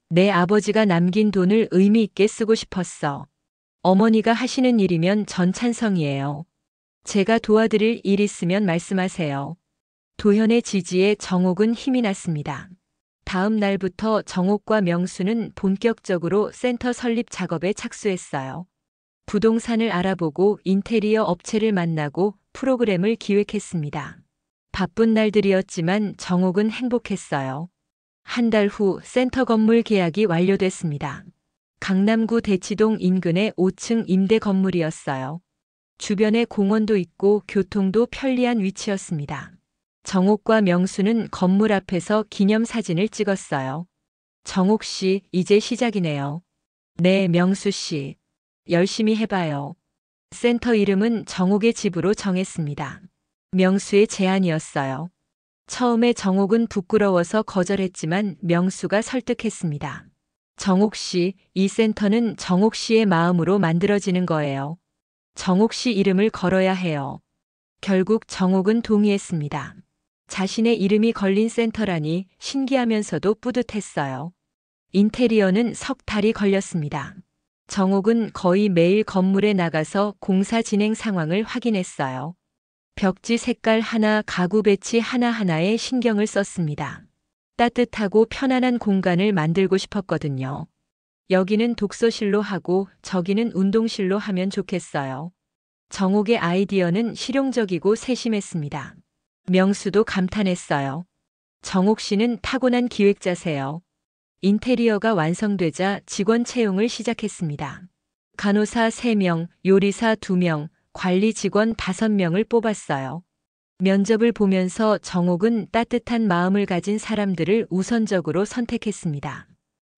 내 아버지가 남긴 돈을 의미 있게 쓰고 싶었어. 어머니가 하시는 일이면 전 찬성이에요. 제가 도와드릴 일 있으면 말씀하세요. 도현의 지지에 정옥은 힘이 났습니다. 다음 날부터 정옥과 명수는 본격적으로 센터 설립 작업에 착수했어요. 부동산을 알아보고 인테리어 업체를 만나고 프로그램을 기획했습니다. 바쁜 날들이었지만 정옥은 행복했어요. 한 달 후 센터 건물 계약이 완료됐습니다. 강남구 대치동 인근의 5층 임대 건물이었어요. 주변에 공원도 있고 교통도 편리한 위치였습니다. 정옥과 명수는 건물 앞에서 기념사진을 찍었어요. 정옥 씨, 이제 시작이네요. 네, 명수 씨. 열심히 해봐요. 센터 이름은 정옥의 집으로 정했습니다. 명수의 제안이었어요. 처음에 정옥은 부끄러워서 거절했지만 명수가 설득했습니다. 정옥 씨, 이 센터는 정옥 씨의 마음으로 만들어지는 거예요. 정옥 씨 이름을 걸어야 해요. 결국 정옥은 동의했습니다. 자신의 이름이 걸린 센터라니 신기하면서도 뿌듯했어요. 인테리어는 석 달이 걸렸습니다. 정옥은 거의 매일 건물에 나가서 공사 진행 상황을 확인했어요. 벽지 색깔 하나, 가구 배치 하나하나에 신경을 썼습니다. 따뜻하고 편안한 공간을 만들고 싶었거든요. 여기는 독서실로 하고 저기는 운동실로 하면 좋겠어요. 정옥의 아이디어는 실용적이고 세심했습니다. 명수도 감탄했어요. 정옥 씨는 타고난 기획자세요. 인테리어가 완성되자 직원 채용을 시작했습니다. 간호사 3명, 요리사 2명, 관리 직원 5명을 뽑았어요. 면접을 보면서 정옥은 따뜻한 마음을 가진 사람들을 우선적으로 선택했습니다.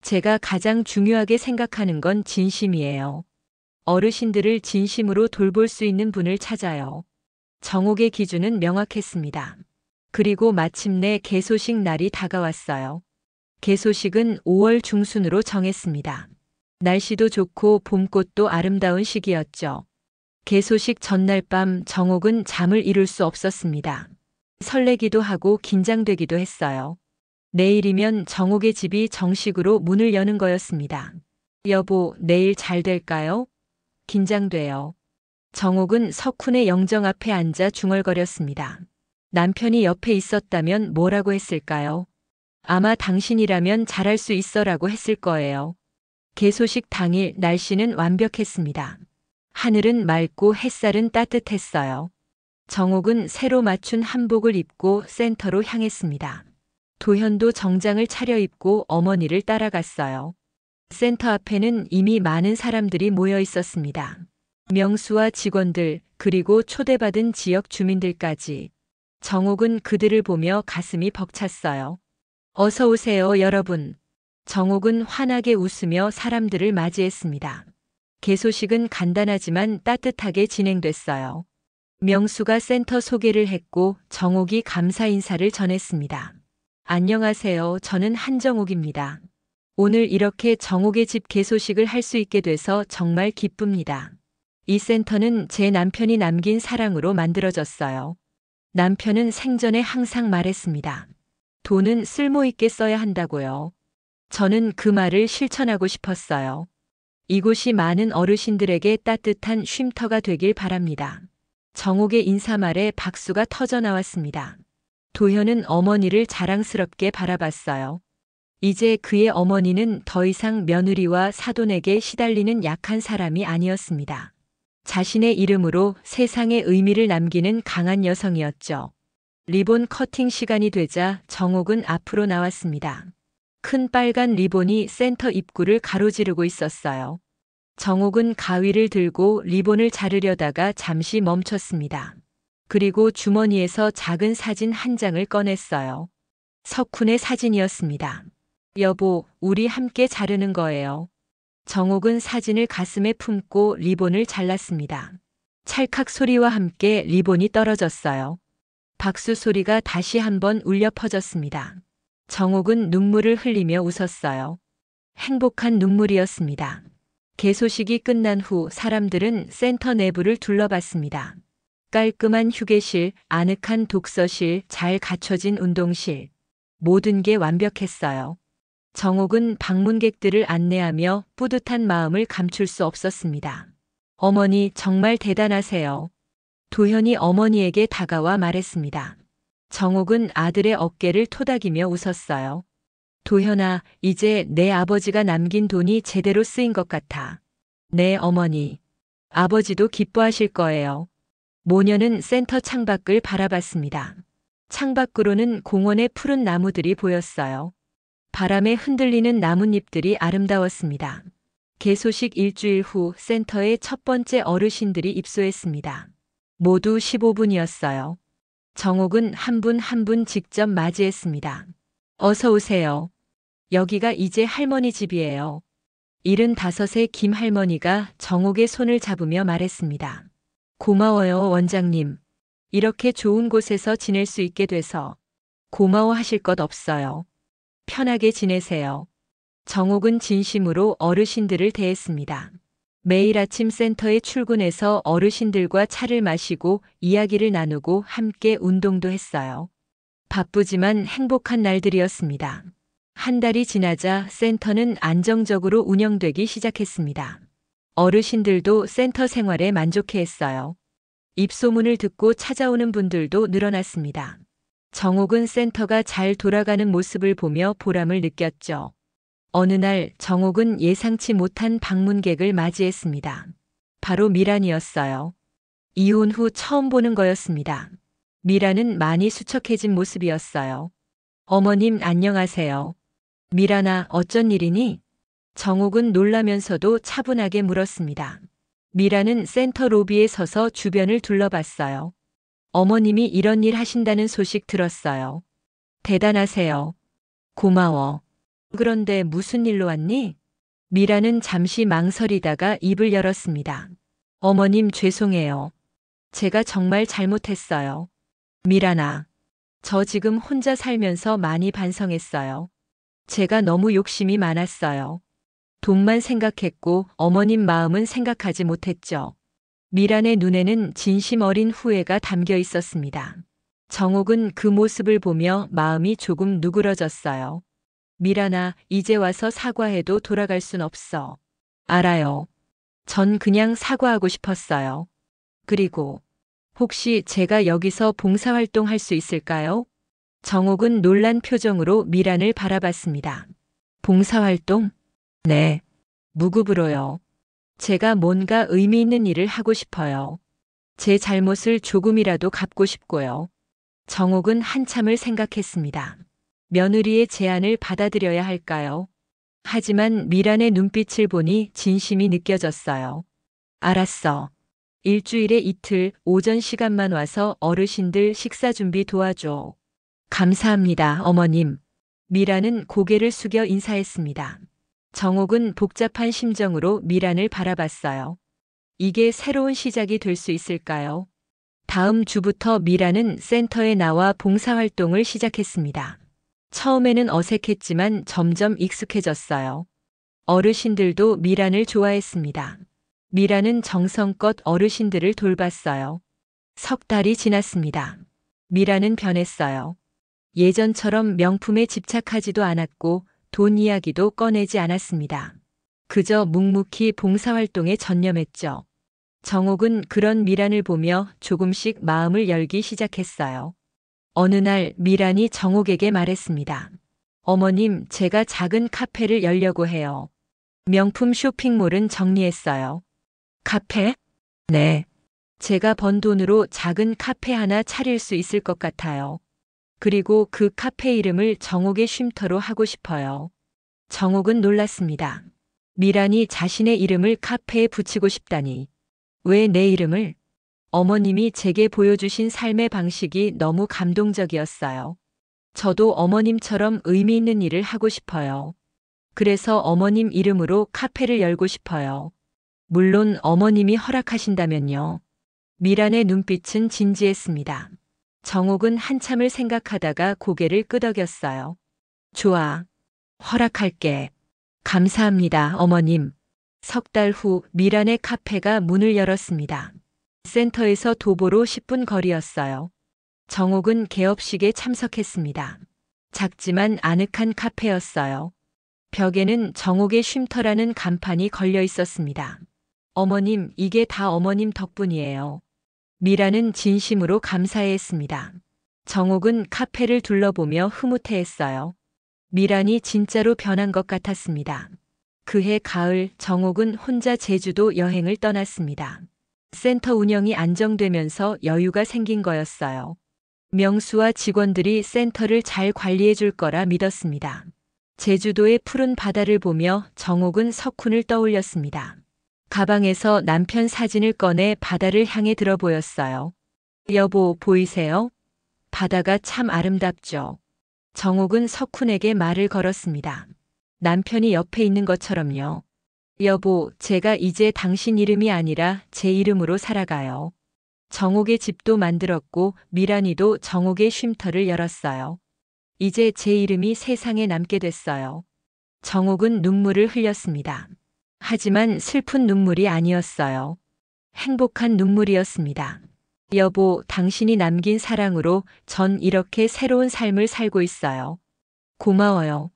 제가 가장 중요하게 생각하는 건 진심이에요. 어르신들을 진심으로 돌볼 수 있는 분을 찾아요. 정옥의 기준은 명확했습니다. 그리고 마침내 개소식 날이 다가왔어요. 개소식은 5월 중순으로 정했습니다. 날씨도 좋고 봄꽃도 아름다운 시기였죠. 개소식 전날 밤 정옥은 잠을 이룰 수 없었습니다. 설레기도 하고 긴장되기도 했어요. 내일이면 정옥의 집이 정식으로 문을 여는 거였습니다. 여보, 내일 잘 될까요? 긴장돼요. 정옥은 석훈의 영정 앞에 앉아 중얼거렸습니다. 남편이 옆에 있었다면 뭐라고 했을까요? 아마 당신이라면 잘할 수 있어라고 했을 거예요. 개소식 당일 날씨는 완벽했습니다. 하늘은 맑고 햇살은 따뜻했어요. 정옥은 새로 맞춘 한복을 입고 센터로 향했습니다. 도현도 정장을 차려입고 어머니를 따라갔어요. 센터 앞에는 이미 많은 사람들이 모여 있었습니다. 명수와 직원들, 그리고 초대받은 지역 주민들까지. 정옥은 그들을 보며 가슴이 벅찼어요. 어서 오세요, 여러분. 정옥은 환하게 웃으며 사람들을 맞이했습니다. 개소식은 간단하지만 따뜻하게 진행됐어요. 명수가 센터 소개를 했고 정옥이 감사 인사를 전했습니다. 안녕하세요. 저는 한정옥입니다. 오늘 이렇게 정옥의 집 개소식을 할 수 있게 돼서 정말 기쁩니다. 이 센터는 제 남편이 남긴 사랑으로 만들어졌어요. 남편은 생전에 항상 말했습니다. 돈은 쓸모있게 써야 한다고요. 저는 그 말을 실천하고 싶었어요. 이곳이 많은 어르신들에게 따뜻한 쉼터가 되길 바랍니다. 정옥의 인사말에 박수가 터져 나왔습니다. 도현은 어머니를 자랑스럽게 바라봤어요. 이제 그의 어머니는 더 이상 며느리와 사돈에게 시달리는 약한 사람이 아니었습니다. 자신의 이름으로 세상에 의미를 남기는 강한 여성이었죠. 리본 커팅 시간이 되자 정옥은 앞으로 나왔습니다. 큰 빨간 리본이 센터 입구를 가로지르고 있었어요. 정옥은 가위를 들고 리본을 자르려다가 잠시 멈췄습니다. 그리고 주머니에서 작은 사진 한 장을 꺼냈어요. 석훈의 사진이었습니다. 여보, 우리 함께 자르는 거예요. 정옥은 사진을 가슴에 품고 리본을 잘랐습니다. 찰칵 소리와 함께 리본이 떨어졌어요. 박수 소리가 다시 한번 울려 퍼졌습니다. 정옥은 눈물을 흘리며 웃었어요. 행복한 눈물이었습니다. 개소식이 끝난 후 사람들은 센터 내부를 둘러봤습니다. 깔끔한 휴게실, 아늑한 독서실, 잘 갖춰진 운동실. 모든 게 완벽했어요. 정옥은 방문객들을 안내하며 뿌듯한 마음을 감출 수 없었습니다. 어머니 정말 대단하세요. 도현이 어머니에게 다가와 말했습니다. 정옥은 아들의 어깨를 토닥이며 웃었어요. 도현아, 이제 내 아버지가 남긴 돈이 제대로 쓰인 것 같아. 네, 어머니. 아버지도 기뻐하실 거예요. 모녀는 센터 창밖을 바라봤습니다. 창밖으로는 공원의 푸른 나무들이 보였어요. 바람에 흔들리는 나뭇잎들이 아름다웠습니다. 개소식 일주일 후 센터에 첫 번째 어르신들이 입소했습니다. 모두 15분이었어요. 정옥은 한 분 한 분 직접 맞이했습니다. 어서 오세요. 여기가 이제 할머니 집이에요. 75의 김 할머니가 정옥의 손을 잡으며 말했습니다. 고마워요, 원장님. 이렇게 좋은 곳에서 지낼 수 있게 돼서. 고마워하실 것 없어요. 편하게 지내세요. 정옥은 진심으로 어르신들을 대했습니다. 매일 아침 센터에 출근해서 어르신들과 차를 마시고 이야기를 나누고 함께 운동도 했어요. 바쁘지만 행복한 날들이었습니다. 한 달이 지나자 센터는 안정적으로 운영되기 시작했습니다. 어르신들도 센터 생활에 만족해했어요. 입소문을 듣고 찾아오는 분들도 늘어났습니다. 정옥은 센터가 잘 돌아가는 모습을 보며 보람을 느꼈죠. 어느 날 정옥은 예상치 못한 방문객을 맞이했습니다. 바로 미란이었어요. 이혼 후 처음 보는 거였습니다. 미란은 많이 수척해진 모습이었어요. 어머님 안녕하세요. 미란아, 어쩐 일이니? 정옥은 놀라면서도 차분하게 물었습니다. 미란은 센터 로비에 서서 주변을 둘러봤어요. 어머님이 이런 일 하신다는 소식 들었어요. 대단하세요. 고마워. 그런데 무슨 일로 왔니? 미란은 잠시 망설이다가 입을 열었습니다. 어머님 죄송해요. 제가 정말 잘못했어요. 미란아, 저 지금 혼자 살면서 많이 반성했어요. 제가 너무 욕심이 많았어요. 돈만 생각했고 어머님 마음은 생각하지 못했죠. 미란의 눈에는 진심 어린 후회가 담겨 있었습니다. 정옥은 그 모습을 보며 마음이 조금 누그러졌어요. 미란아, 이제 와서 사과해도 돌아갈 순 없어. 알아요. 전 그냥 사과하고 싶었어요. 그리고 혹시 제가 여기서 봉사활동 할 수 있을까요? 정옥은 놀란 표정으로 미란을 바라봤습니다. 봉사활동? 네. 무급으로요. 제가 뭔가 의미 있는 일을 하고 싶어요. 제 잘못을 조금이라도 갚고 싶고요. 정옥은 한참을 생각했습니다. 며느리의 제안을 받아들여야 할까요? 하지만 미란의 눈빛을 보니 진심이 느껴졌어요. 알았어. 일주일에 이틀 오전 시간만 와서 어르신들 식사 준비 도와줘. 감사합니다, 어머님. 미란은 고개를 숙여 인사했습니다. 정옥은 복잡한 심정으로 미란을 바라봤어요. 이게 새로운 시작이 될 수 있을까요? 다음 주부터 미란은 센터에 나와 봉사활동을 시작했습니다. 처음에는 어색했지만 점점 익숙해졌어요. 어르신들도 미란을 좋아했습니다. 미란은 정성껏 어르신들을 돌봤어요. 석 달이 지났습니다. 미란은 변했어요. 예전처럼 명품에 집착하지도 않았고 돈 이야기도 꺼내지 않았습니다. 그저 묵묵히 봉사활동에 전념했죠. 정옥은 그런 미란을 보며 조금씩 마음을 열기 시작했어요. 어느 날 미란이 정옥에게 말했습니다. 어머님, 제가 작은 카페를 열려고 해요. 명품 쇼핑몰은 정리했어요. 카페? 네. 제가 번 돈으로 작은 카페 하나 차릴 수 있을 것 같아요. 그리고 그 카페 이름을 정옥의 쉼터로 하고 싶어요. 정옥은 놀랐습니다. 미란이 자신의 이름을 카페에 붙이고 싶다니. 왜 내 이름을? 어머님이 제게 보여주신 삶의 방식이 너무 감동적이었어요. 저도 어머님처럼 의미 있는 일을 하고 싶어요. 그래서 어머님 이름으로 카페를 열고 싶어요. 물론 어머님이 허락하신다면요. 미란의 눈빛은 진지했습니다. 정옥은 한참을 생각하다가 고개를 끄덕였어요. 좋아. 허락할게. 감사합니다, 어머님. 석 달 후 미란의 카페가 문을 열었습니다. 센터에서 도보로 10분 거리였어요. 정옥은 개업식에 참석했습니다. 작지만 아늑한 카페였어요. 벽에는 정옥의 쉼터라는 간판이 걸려 있었습니다. 어머님, 이게 다 어머님 덕분이에요. 미라는 진심으로 감사해했습니다. 정옥은 카페를 둘러보며 흐뭇해했어요. 미란이 진짜로 변한 것 같았습니다. 그해 가을 정옥은 혼자 제주도 여행을 떠났습니다. 센터 운영이 안정되면서 여유가 생긴 거였어요. 명수와 직원들이 센터를 잘 관리해 줄 거라 믿었습니다. 제주도의 푸른 바다를 보며 정옥은 석훈을 떠올렸습니다. 가방에서 남편 사진을 꺼내 바다를 향해 들어 보였어요. 여보, 보이세요? 바다가 참 아름답죠. 정옥은 석훈에게 말을 걸었습니다. 남편이 옆에 있는 것처럼요. 여보, 제가 이제 당신 이름이 아니라 제 이름으로 살아가요. 정옥의 집도 만들었고 미란이도 정옥의 쉼터를 열었어요. 이제 제 이름이 세상에 남게 됐어요. 정옥은 눈물을 흘렸습니다. 하지만 슬픈 눈물이 아니었어요. 행복한 눈물이었습니다. 여보, 당신이 남긴 사랑으로 전 이렇게 새로운 삶을 살고 있어요. 고마워요.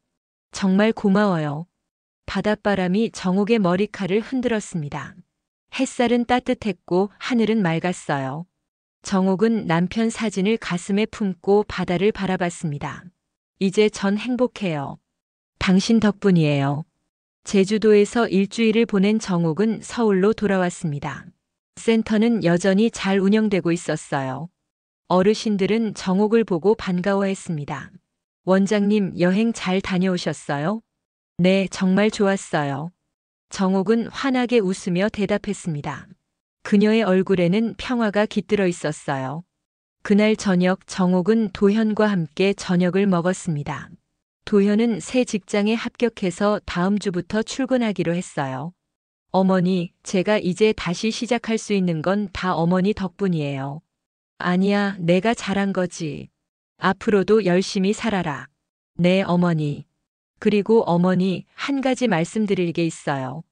정말 고마워요. 바닷바람이 정옥의 머리칼을 흔들었습니다. 햇살은 따뜻했고 하늘은 맑았어요. 정옥은 남편 사진을 가슴에 품고 바다를 바라봤습니다. 이제 전 행복해요. 당신 덕분이에요. 제주도에서 일주일을 보낸 정옥은 서울로 돌아왔습니다. 센터는 여전히 잘 운영되고 있었어요. 어르신들은 정옥을 보고 반가워했습니다. 원장님, 여행 잘 다녀오셨어요? 네, 정말 좋았어요. 정옥은 환하게 웃으며 대답했습니다. 그녀의 얼굴에는 평화가 깃들어 있었어요. 그날 저녁 정옥은 도현과 함께 저녁을 먹었습니다. 도현은 새 직장에 합격해서 다음 주부터 출근하기로 했어요. 어머니, 제가 이제 다시 시작할 수 있는 건 다 어머니 덕분이에요. 아니야, 내가 잘한 거지. 앞으로도 열심히 살아라. 네, 어머니. 그리고 어머니, 한 가지 말씀드릴 게 있어요.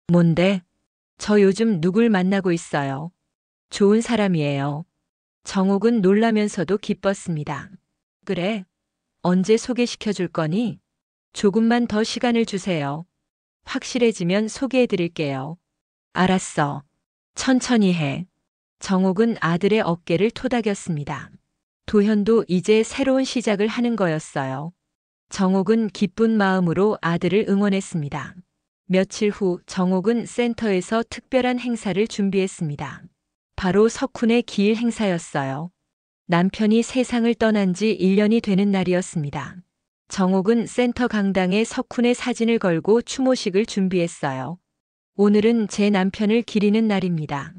뭔데? 저 요즘 누굴 만나고 있어요. 좋은 사람이에요. 정옥은 놀라면서도 기뻤습니다. 그래? 언제 소개시켜 줄 거니? 조금만 더 시간을 주세요. 확실해지면 소개해 드릴게요. 알았어. 천천히 해. 정옥은 아들의 어깨를 토닥였습니다. 도현도 이제 새로운 시작을 하는 거였어요. 정옥은 기쁜 마음으로 아들을 응원했습니다. 며칠 후 정옥은 센터에서 특별한 행사를 준비했습니다. 바로 석훈의 기일 행사였어요. 남편이 세상을 떠난 지 1년이 되는 날이었습니다. 정옥은 센터 강당에 석훈의 사진을 걸고 추모식을 준비했어요. 오늘은 제 남편을 기리는 날입니다.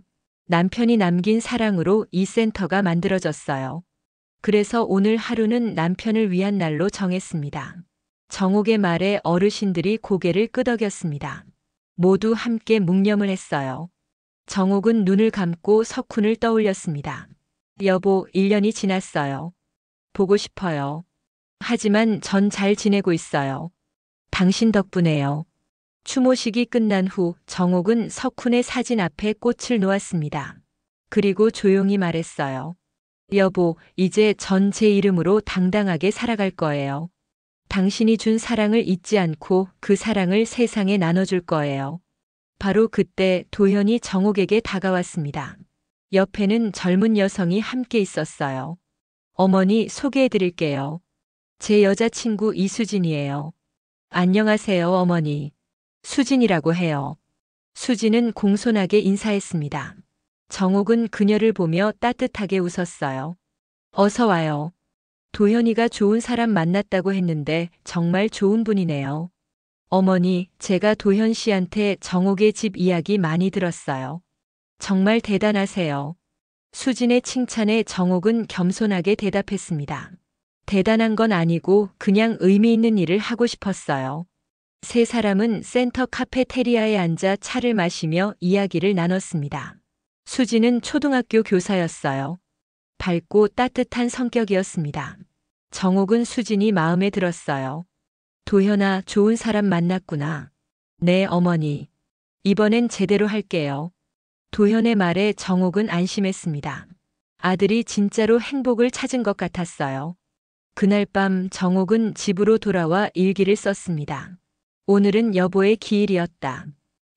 남편이 남긴 사랑으로 이 센터가 만들어졌어요. 그래서 오늘 하루는 남편을 위한 날로 정했습니다. 정옥의 말에 어르신들이 고개를 끄덕였습니다. 모두 함께 묵념을 했어요. 정옥은 눈을 감고 석훈을 떠올렸습니다. 여보, 1년이 지났어요. 보고 싶어요. 하지만 전 잘 지내고 있어요. 당신 덕분에요. 추모식이 끝난 후 정옥은 석훈의 사진 앞에 꽃을 놓았습니다. 그리고 조용히 말했어요. 여보, 이제 전 제 이름으로 당당하게 살아갈 거예요. 당신이 준 사랑을 잊지 않고 그 사랑을 세상에 나눠줄 거예요. 바로 그때 도현이 정옥에게 다가왔습니다. 옆에는 젊은 여성이 함께 있었어요. 어머니, 소개해 드릴게요. 제 여자친구 이수진이에요. 안녕하세요, 어머니. 수진이라고 해요. 수진은 공손하게 인사했습니다. 정옥은 그녀를 보며 따뜻하게 웃었어요. 어서 와요. 도현이가 좋은 사람 만났다고 했는데 정말 좋은 분이네요. 어머니, 제가 도현 씨한테 정옥의 집 이야기 많이 들었어요. 정말 대단하세요. 수진의 칭찬에 정옥은 겸손하게 대답했습니다. 대단한 건 아니고 그냥 의미 있는 일을 하고 싶었어요. 세 사람은 센터 카페테리아에 앉아 차를 마시며 이야기를 나눴습니다. 수진은 초등학교 교사였어요. 밝고 따뜻한 성격이었습니다. 정옥은 수진이 마음에 들었어요. 도현아, 좋은 사람 만났구나. 네, 어머니. 이번엔 제대로 할게요. 도현의 말에 정옥은 안심했습니다. 아들이 진짜로 행복을 찾은 것 같았어요. 그날 밤 정옥은 집으로 돌아와 일기를 썼습니다. 오늘은 여보의 기일이었다.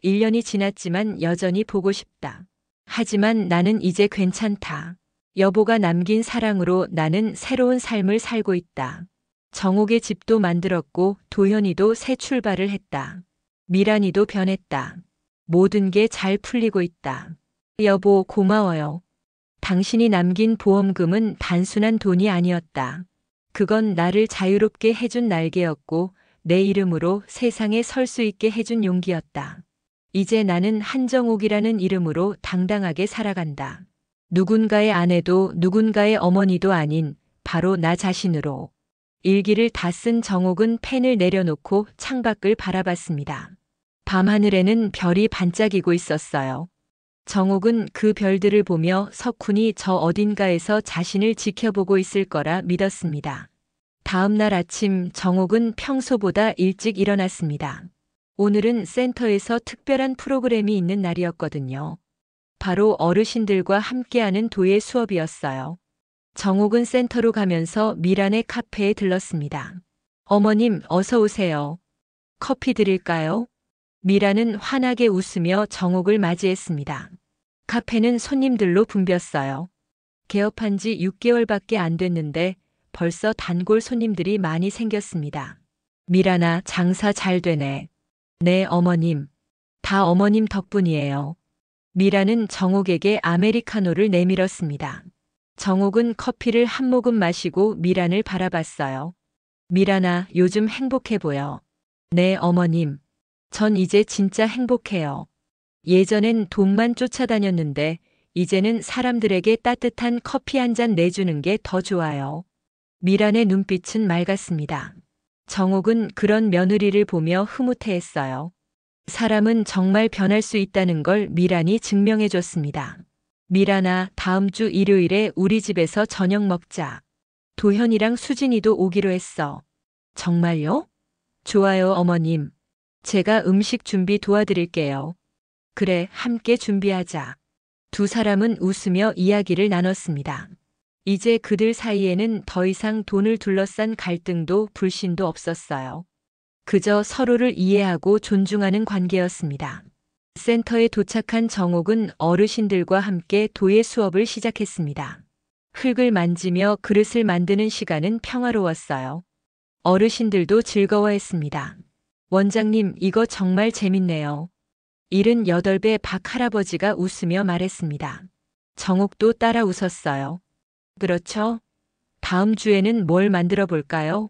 1년이 지났지만 여전히 보고 싶다. 하지만 나는 이제 괜찮다. 여보가 남긴 사랑으로 나는 새로운 삶을 살고 있다. 정옥의 집도 만들었고 도현이도 새 출발을 했다. 미란이도 변했다. 모든 게 잘 풀리고 있다. 여보, 고마워요. 당신이 남긴 보험금은 단순한 돈이 아니었다. 그건 나를 자유롭게 해준 날개였고 내 이름으로 세상에 설 수 있게 해준 용기였다. 이제 나는 한정옥이라는 이름으로 당당하게 살아간다. 누군가의 아내도 누군가의 어머니도 아닌 바로 나 자신으로. 일기를 다 쓴 정옥은 펜을 내려놓고 창밖을 바라봤습니다. 밤하늘에는 별이 반짝이고 있었어요. 정옥은 그 별들을 보며 석훈이 저 어딘가에서 자신을 지켜보고 있을 거라 믿었습니다. 다음 날 아침 정옥은 평소보다 일찍 일어났습니다. 오늘은 센터에서 특별한 프로그램이 있는 날이었거든요. 바로 어르신들과 함께하는 도예 수업이었어요. 정옥은 센터로 가면서 미란의 카페에 들렀습니다. 어머님, 어서 오세요. 커피 드릴까요? 미란은 환하게 웃으며 정옥을 맞이했습니다. 카페는 손님들로 붐볐어요. 개업한 지 6개월밖에 안 됐는데 벌써 단골 손님들이 많이 생겼습니다. 미란아, 장사 잘 되네. 네, 어머님. 다 어머님 덕분이에요. 미란은 정옥에게 아메리카노를 내밀었습니다. 정옥은 커피를 한 모금 마시고 미란을 바라봤어요. 미란아, 요즘 행복해 보여. 네, 어머님. 전 이제 진짜 행복해요. 예전엔 돈만 쫓아다녔는데 이제는 사람들에게 따뜻한 커피 한 잔 내주는 게 더 좋아요. 미란의 눈빛은 맑았습니다. 정옥은 그런 며느리를 보며 흐뭇해했어요. 사람은 정말 변할 수 있다는 걸 미란이 증명해 줬습니다. 미란아, 다음 주 일요일에 우리 집에서 저녁 먹자. 도현이랑 수진이도 오기로 했어. 정말요? 좋아요, 어머님. 제가 음식 준비 도와드릴게요. 그래, 함께 준비하자. 두 사람은 웃으며 이야기를 나눴습니다. 이제 그들 사이에는 더 이상 돈을 둘러싼 갈등도 불신도 없었어요. 그저 서로를 이해하고 존중하는 관계였습니다. 센터에 도착한 정옥은 어르신들과 함께 도예 수업을 시작했습니다. 흙을 만지며 그릇을 만드는 시간은 평화로웠어요. 어르신들도 즐거워했습니다. 원장님, 이거 정말 재밌네요. 78배 박 할아버지가 웃으며 말했습니다. 정옥도 따라 웃었어요. 그렇죠? 다음 주에는 뭘 만들어 볼까요?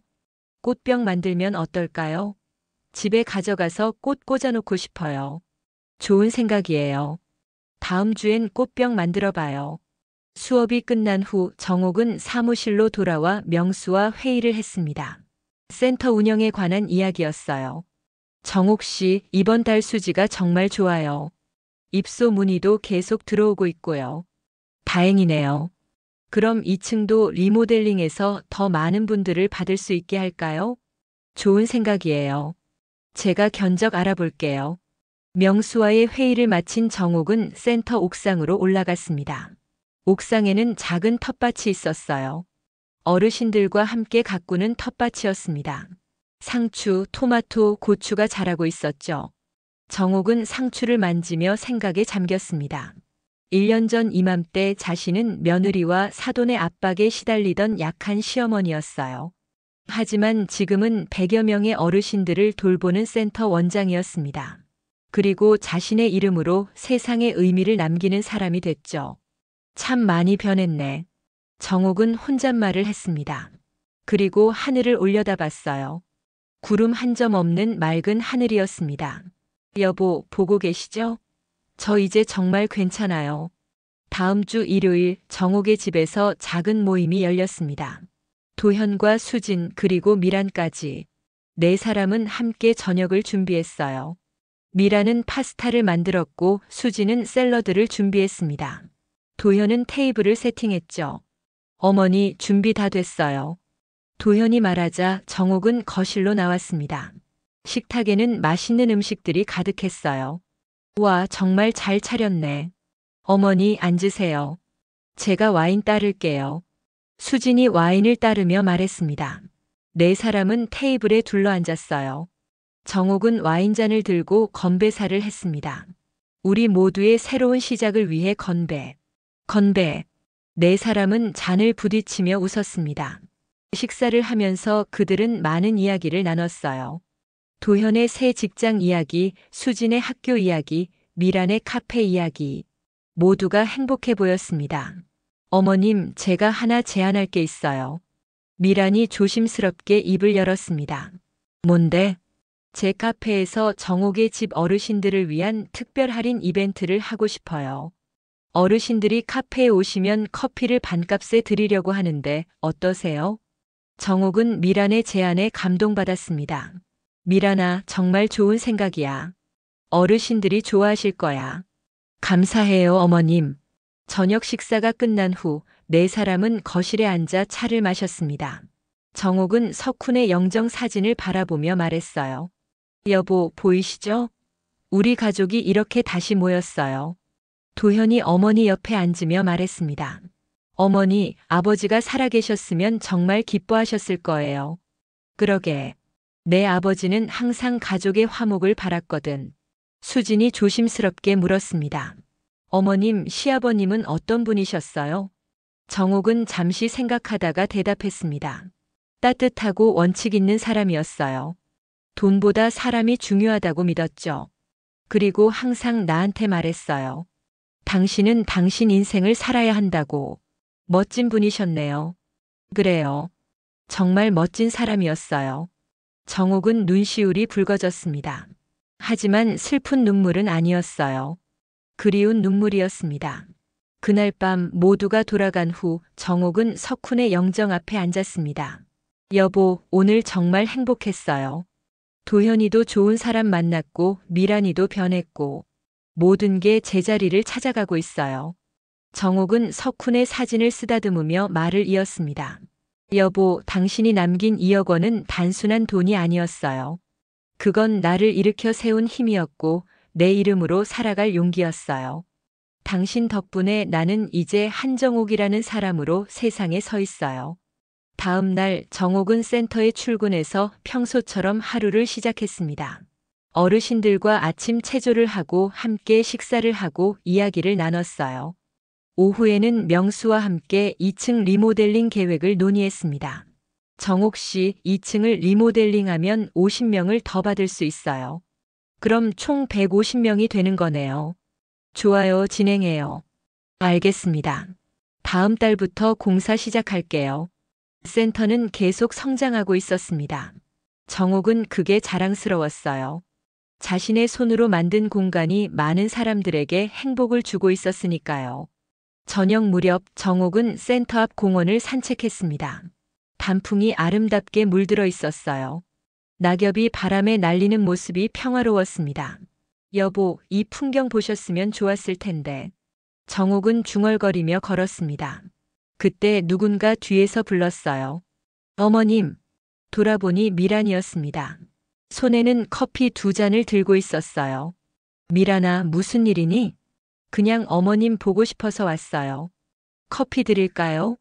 꽃병 만들면 어떨까요? 집에 가져가서 꽃 꽂아놓고 싶어요. 좋은 생각이에요. 다음 주엔 꽃병 만들어 봐요. 수업이 끝난 후 정옥은 사무실로 돌아와 명수와 회의를 했습니다. 센터 운영에 관한 이야기였어요. 정옥 씨, 이번 달 수지가 정말 좋아요. 입소 문의도 계속 들어오고 있고요. 다행이네요. 그럼 2층도 리모델링해서 더 많은 분들을 받을 수 있게 할까요? 좋은 생각이에요. 제가 견적 알아볼게요. 명수와의 회의를 마친 정옥은 센터 옥상으로 올라갔습니다. 옥상에는 작은 텃밭이 있었어요. 어르신들과 함께 가꾸는 텃밭이었습니다. 상추, 토마토, 고추가 자라고 있었죠. 정옥은 상추를 만지며 생각에 잠겼습니다. 1년 전 이맘때 자신은 며느리와 사돈의 압박에 시달리던 약한 시어머니였어요. 하지만 지금은 100여 명의 어르신들을 돌보는 센터 원장이었습니다. 그리고 자신의 이름으로 세상에 의미를 남기는 사람이 됐죠. 참 많이 변했네. 정옥은 혼잣말을 했습니다. 그리고 하늘을 올려다봤어요. 구름 한 점 없는 맑은 하늘이었습니다. 여보, 보고 계시죠? 저 이제 정말 괜찮아요. 다음 주 일요일 정옥의 집에서 작은 모임이 열렸습니다. 도현과 수진 그리고 미란까지 4사람은 함께 저녁을 준비했어요. 미란은 파스타를 만들었고 수진은 샐러드를 준비했습니다. 도현은 테이블을 세팅했죠. 어머니, 준비 다 됐어요. 도현이 말하자 정옥은 거실로 나왔습니다. 식탁에는 맛있는 음식들이 가득했어요. 와, 정말 잘 차렸네. 어머니, 앉으세요. 제가 와인 따를게요. 수진이 와인을 따르며 말했습니다. 4사람은 테이블에 둘러앉았어요. 정옥은 와인잔을 들고 건배사를 했습니다. 우리 모두의 새로운 시작을 위해 건배. 건배. 네 사람은 잔을 부딪히며 웃었습니다. 식사를 하면서 그들은 많은 이야기를 나눴어요. 도현의 새 직장 이야기, 수진의 학교 이야기, 미란의 카페 이야기. 모두가 행복해 보였습니다. 어머님, 제가 하나 제안할 게 있어요. 미란이 조심스럽게 입을 열었습니다. 뭔데? 제 카페에서 정옥의 집 어르신들을 위한 특별 할인 이벤트를 하고 싶어요. 어르신들이 카페에 오시면 커피를 반값에 드리려고 하는데 어떠세요? 정옥은 미란의 제안에 감동받았습니다. 미란아, 정말 좋은 생각이야. 어르신들이 좋아하실 거야. 감사해요, 어머님. 저녁 식사가 끝난 후 네 사람은 거실에 앉아 차를 마셨습니다. 정옥은 석훈의 영정 사진을 바라보며 말했어요. 여보, 보이시죠? 우리 가족이 이렇게 다시 모였어요. 도현이 어머니 옆에 앉으며 말했습니다. 어머니, 아버지가 살아계셨으면 정말 기뻐하셨을 거예요. 그러게. 내 아버지는 항상 가족의 화목을 바랐거든. 수진이 조심스럽게 물었습니다. 어머님, 시아버님은 어떤 분이셨어요? 정옥은 잠시 생각하다가 대답했습니다. 따뜻하고 원칙 있는 사람이었어요. 돈보다 사람이 중요하다고 믿었죠. 그리고 항상 나한테 말했어요. 당신은 당신 인생을 살아야 한다고. 멋진 분이셨네요. 그래요. 정말 멋진 사람이었어요. 정옥은 눈시울이 붉어졌습니다. 하지만 슬픈 눈물은 아니었어요. 그리운 눈물이었습니다. 그날 밤 모두가 돌아간 후 정옥은 석훈의 영정 앞에 앉았습니다. 여보, 오늘 정말 행복했어요. 도현이도 좋은 사람 만났고 미란이도 변했고 모든 게 제자리를 찾아가고 있어요. 정옥은 석훈의 사진을 쓰다듬으며 말을 이었습니다. 여보, 당신이 남긴 2억 원은 단순한 돈이 아니었어요. 그건 나를 일으켜 세운 힘이었고 내 이름으로 살아갈 용기였어요. 당신 덕분에 나는 이제 한정옥이라는 사람으로 세상에 서 있어요. 다음 날 정옥은 센터에 출근해서 평소처럼 하루를 시작했습니다. 어르신들과 아침 체조를 하고 함께 식사를 하고 이야기를 나눴어요. 오후에는 명수와 함께 2층 리모델링 계획을 논의했습니다. 정옥 씨, 2층을 리모델링하면 50명을 더 받을 수 있어요. 그럼 총 150명이 되는 거네요. 좋아요, 진행해요. 알겠습니다. 다음 달부터 공사 시작할게요. 센터는 계속 성장하고 있었습니다. 정옥은 그게 자랑스러웠어요. 자신의 손으로 만든 공간이 많은 사람들에게 행복을 주고 있었으니까요. 저녁 무렵 정옥은 센터 앞 공원을 산책했습니다. 단풍이 아름답게 물들어 있었어요. 낙엽이 바람에 날리는 모습이 평화로웠습니다. 여보, 이 풍경 보셨으면 좋았을 텐데. 정옥은 중얼거리며 걸었습니다. 그때 누군가 뒤에서 불렀어요. 어머님. 돌아보니 미란이었습니다. 손에는 커피 2잔을 들고 있었어요. 미란아, 무슨 일이니? 그냥 어머님 보고 싶어서 왔어요. 커피 드릴까요?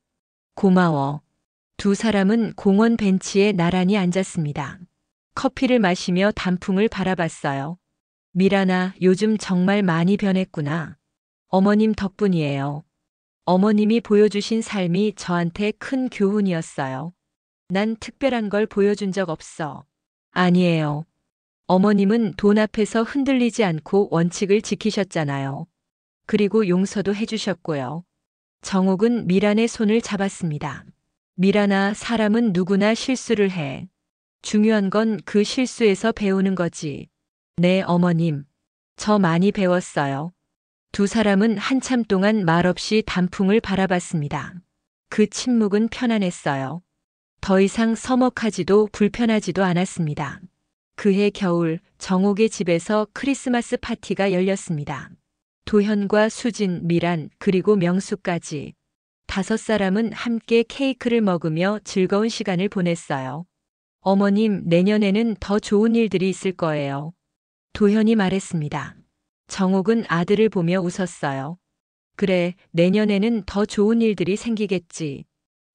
고마워. 두 사람은 공원 벤치에 나란히 앉았습니다. 커피를 마시며 단풍을 바라봤어요. 미란아, 요즘 정말 많이 변했구나. 어머님 덕분이에요. 어머님이 보여주신 삶이 저한테 큰 교훈이었어요. 난 특별한 걸 보여준 적 없어. 아니에요. 어머님은 돈 앞에서 흔들리지 않고 원칙을 지키셨잖아요. 그리고 용서도 해주셨고요. 정옥은 미란의 손을 잡았습니다. 미란아, 사람은 누구나 실수를 해. 중요한 건 그 실수에서 배우는 거지. 네, 어머님. 저 많이 배웠어요. 두 사람은 한참 동안 말없이 단풍을 바라봤습니다. 그 침묵은 편안했어요. 더 이상 서먹하지도 불편하지도 않았습니다. 그해 겨울 정옥의 집에서 크리스마스 파티가 열렸습니다. 도현과 수진, 미란, 그리고 명수까지 5사람은 함께 케이크를 먹으며 즐거운 시간을 보냈어요. 어머님, 내년에는 더 좋은 일들이 있을 거예요. 도현이 말했습니다. 정옥은 아들을 보며 웃었어요. 그래, 내년에는 더 좋은 일들이 생기겠지.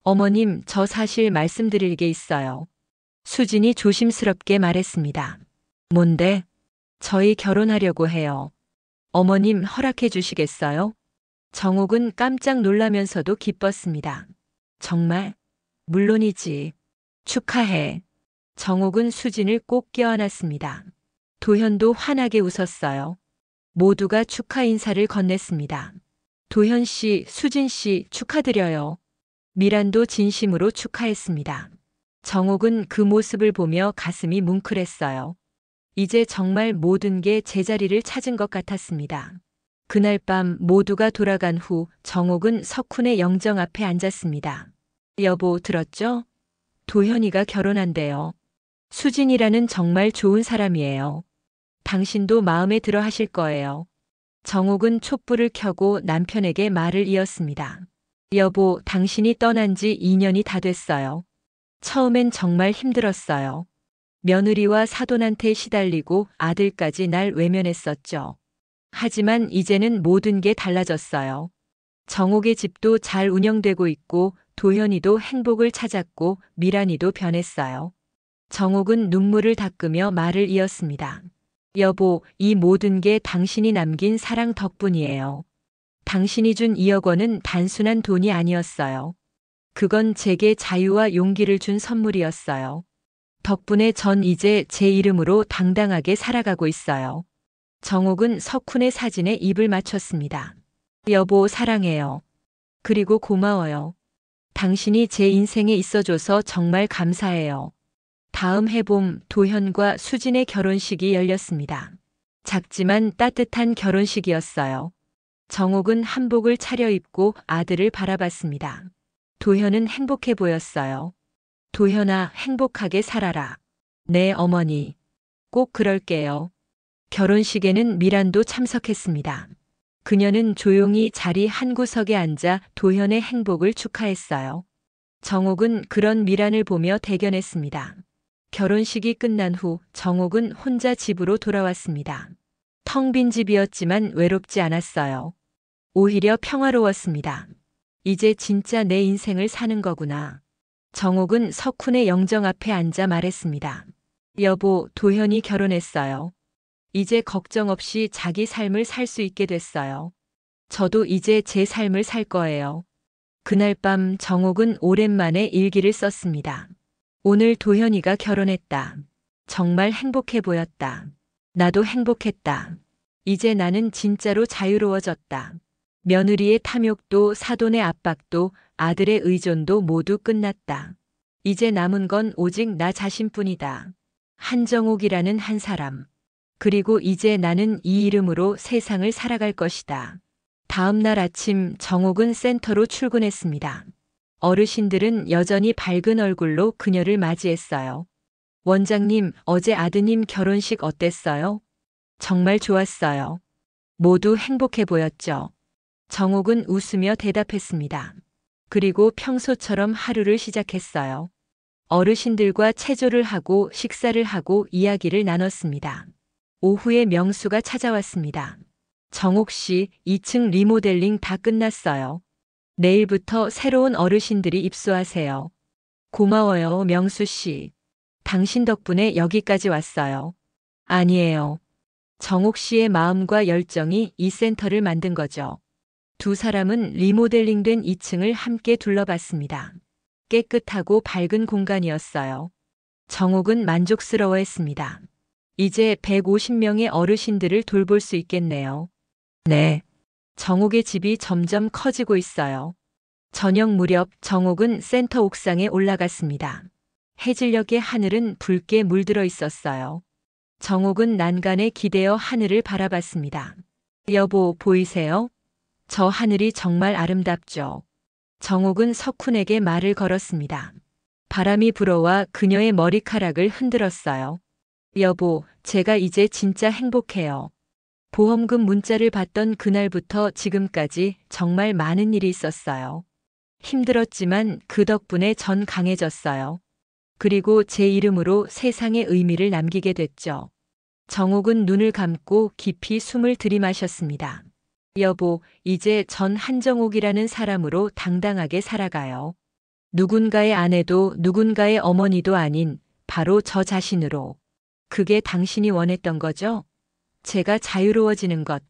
어머님, 저 사실 말씀드릴 게 있어요. 수진이 조심스럽게 말했습니다. 뭔데? 저희 결혼하려고 해요. 어머님 허락해 주시겠어요? 정옥은 깜짝 놀라면서도 기뻤습니다. 정말? 물론이지. 축하해. 정옥은 수진을 꼭 껴안았습니다. 도현도 환하게 웃었어요. 모두가 축하 인사를 건넸습니다. 도현 씨, 수진 씨 축하드려요. 미란도 진심으로 축하했습니다. 정옥은 그 모습을 보며 가슴이 뭉클했어요. 이제 정말 모든 게 제자리를 찾은 것 같았습니다. 그날 밤 모두가 돌아간 후 정옥은 석훈의 영정 앞에 앉았습니다. 여보, 들었죠? 도현이가 결혼한대요. 수진이라는 정말 좋은 사람이에요. 당신도 마음에 들어 하실 거예요. 정옥은 촛불을 켜고 남편에게 말을 이었습니다. 여보, 당신이 떠난 지 2년이 다 됐어요. 처음엔 정말 힘들었어요. 며느리와 사돈한테 시달리고 아들까지 날 외면했었죠. 하지만 이제는 모든 게 달라졌어요. 정옥의 집도 잘 운영되고 있고 도현이도 행복을 찾았고 미란이도 변했어요. 정옥은 눈물을 닦으며 말을 이었습니다. 여보, 이 모든 게 당신이 남긴 사랑 덕분이에요. 당신이 준 2억 원은 단순한 돈이 아니었어요. 그건 제게 자유와 용기를 준 선물이었어요. 덕분에 전 이제 제 이름으로 당당하게 살아가고 있어요. 정옥은 석훈의 사진에 입을 맞췄습니다. 여보, 사랑해요. 그리고 고마워요. 당신이 제 인생에 있어줘서 정말 감사해요. 다음 해봄 도현과 수진의 결혼식이 열렸습니다. 작지만 따뜻한 결혼식이었어요. 정옥은 한복을 차려입고 아들을 바라봤습니다. 도현은 행복해 보였어요. 도현아, 행복하게 살아라. 네, 어머니. 꼭 그럴게요. 결혼식에는 미란도 참석했습니다. 그녀는 조용히 자리 한 구석에 앉아 도현의 행복을 축하했어요. 정옥은 그런 미란을 보며 대견했습니다. 결혼식이 끝난 후 정옥은 혼자 집으로 돌아왔습니다. 텅 빈 집이었지만 외롭지 않았어요. 오히려 평화로웠습니다. 이제 진짜 내 인생을 사는 거구나. 정옥은 석훈의 영정 앞에 앉아 말했습니다. 여보, 도현이 결혼했어요. 이제 걱정 없이 자기 삶을 살 수 있게 됐어요. 저도 이제 제 삶을 살 거예요. 그날 밤 정옥은 오랜만에 일기를 썼습니다. 오늘 도현이가 결혼했다. 정말 행복해 보였다. 나도 행복했다. 이제 나는 진짜로 자유로워졌다. 며느리의 탐욕도 사돈의 압박도 아들의 의존도 모두 끝났다. 이제 남은 건 오직 나 자신뿐이다. 한정옥이라는 한 사람. 그리고 이제 나는 이 이름으로 세상을 살아갈 것이다. 다음 날 아침 정옥은 센터로 출근했습니다. 어르신들은 여전히 밝은 얼굴로 그녀를 맞이했어요. 원장님, 어제 아드님 결혼식 어땠어요? 정말 좋았어요. 모두 행복해 보였죠. 정옥은 웃으며 대답했습니다. 그리고 평소처럼 하루를 시작했어요. 어르신들과 체조를 하고 식사를 하고 이야기를 나눴습니다. 오후에 명수가 찾아왔습니다. 정옥 씨, 2층 리모델링 다 끝났어요. 내일부터 새로운 어르신들이 입소하세요. 고마워요, 명수 씨. 당신 덕분에 여기까지 왔어요. 아니에요. 정옥 씨의 마음과 열정이 이 센터를 만든 거죠. 두 사람은 리모델링된 2층을 함께 둘러봤습니다. 깨끗하고 밝은 공간이었어요. 정옥은 만족스러워했습니다. 이제 150명의 어르신들을 돌볼 수 있겠네요. 네. 정옥의 집이 점점 커지고 있어요. 저녁 무렵 정옥은 센터 옥상에 올라갔습니다. 해질녘의 하늘은 붉게 물들어 있었어요. 정옥은 난간에 기대어 하늘을 바라봤습니다. 여보, 보이세요? 저 하늘이 정말 아름답죠. 정옥은 석훈에게 말을 걸었습니다. 바람이 불어와 그녀의 머리카락을 흔들었어요. 여보, 제가 이제 진짜 행복해요. 보험금 문자를 받던 그날부터 지금까지 정말 많은 일이 있었어요. 힘들었지만 그 덕분에 전 강해졌어요. 그리고 제 이름으로 세상에 의미를 남기게 됐죠. 정옥은 눈을 감고 깊이 숨을 들이마셨습니다. 여보, 이제 전 한정옥이라는 사람으로 당당하게 살아가요. 누군가의 아내도 누군가의 어머니도 아닌 바로 저 자신으로. 그게 당신이 원했던 거죠? 제가 자유로워지는 것.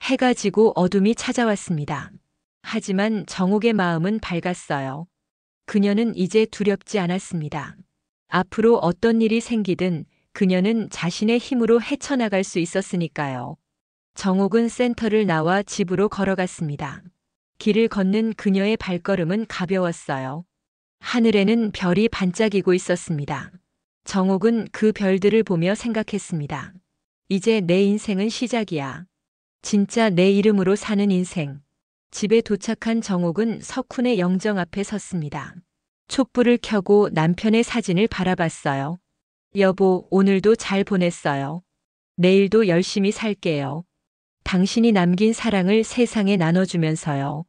해가 지고 어둠이 찾아왔습니다. 하지만 정옥의 마음은 밝았어요. 그녀는 이제 두렵지 않았습니다. 앞으로 어떤 일이 생기든 그녀는 자신의 힘으로 헤쳐나갈 수 있었으니까요. 정옥은 센터를 나와 집으로 걸어갔습니다. 길을 걷는 그녀의 발걸음은 가벼웠어요. 하늘에는 별이 반짝이고 있었습니다. 정옥은 그 별들을 보며 생각했습니다. 이제 내 인생은 시작이야. 진짜 내 이름으로 사는 인생. 집에 도착한 정옥은 석훈의 영정 앞에 섰습니다. 촛불을 켜고 남편의 사진을 바라봤어요. 여보, 오늘도 잘 보냈어요. 내일도 열심히 살게요. 당신이 남긴 사랑을 세상에 나눠주면서요.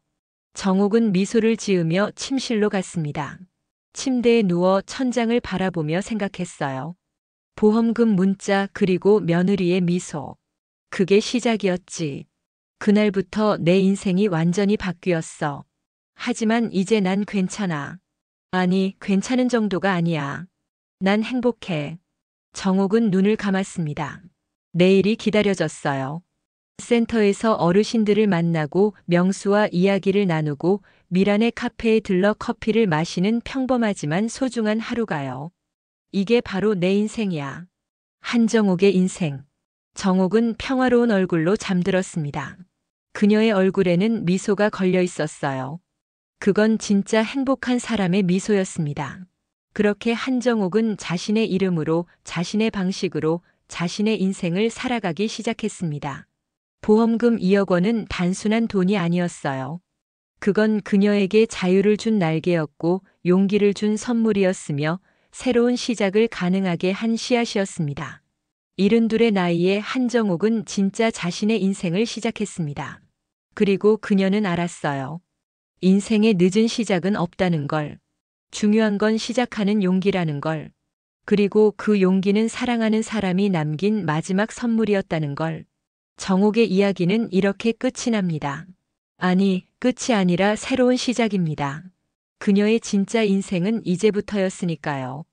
정옥은 미소를 지으며 침실로 갔습니다. 침대에 누워 천장을 바라보며 생각했어요. 보험금 문자 그리고 며느리의 미소. 그게 시작이었지. 그날부터 내 인생이 완전히 바뀌었어. 하지만 이제 난 괜찮아. 아니, 괜찮은 정도가 아니야. 난 행복해. 정옥은 눈을 감았습니다. 내일이 기다려졌어요. 센터에서 어르신들을 만나고 명수와 이야기를 나누고 미란의 카페에 들러 커피를 마시는 평범하지만 소중한 하루가요. 이게 바로 내 인생이야. 한정옥의 인생. 정옥은 평화로운 얼굴로 잠들었습니다. 그녀의 얼굴에는 미소가 걸려 있었어요. 그건 진짜 행복한 사람의 미소였습니다. 그렇게 한정옥은 자신의 이름으로, 자신의 방식으로 자신의 인생을 살아가기 시작했습니다. 보험금 2억 원은 단순한 돈이 아니었어요. 그건 그녀에게 자유를 준 날개였고 용기를 준 선물이었으며 새로운 시작을 가능하게 한 씨앗이었습니다. 72의 나이에 한정옥은 진짜 자신의 인생을 시작했습니다. 그리고 그녀는 알았어요. 인생의 늦은 시작은 없다는 걸. 중요한 건 시작하는 용기라는 걸. 그리고 그 용기는 사랑하는 사람이 남긴 마지막 선물이었다는 걸. 정옥의 이야기는 이렇게 끝이 납니다. 아니, 끝이 아니라 새로운 시작입니다. 그녀의 진짜 인생은 이제부터였으니까요.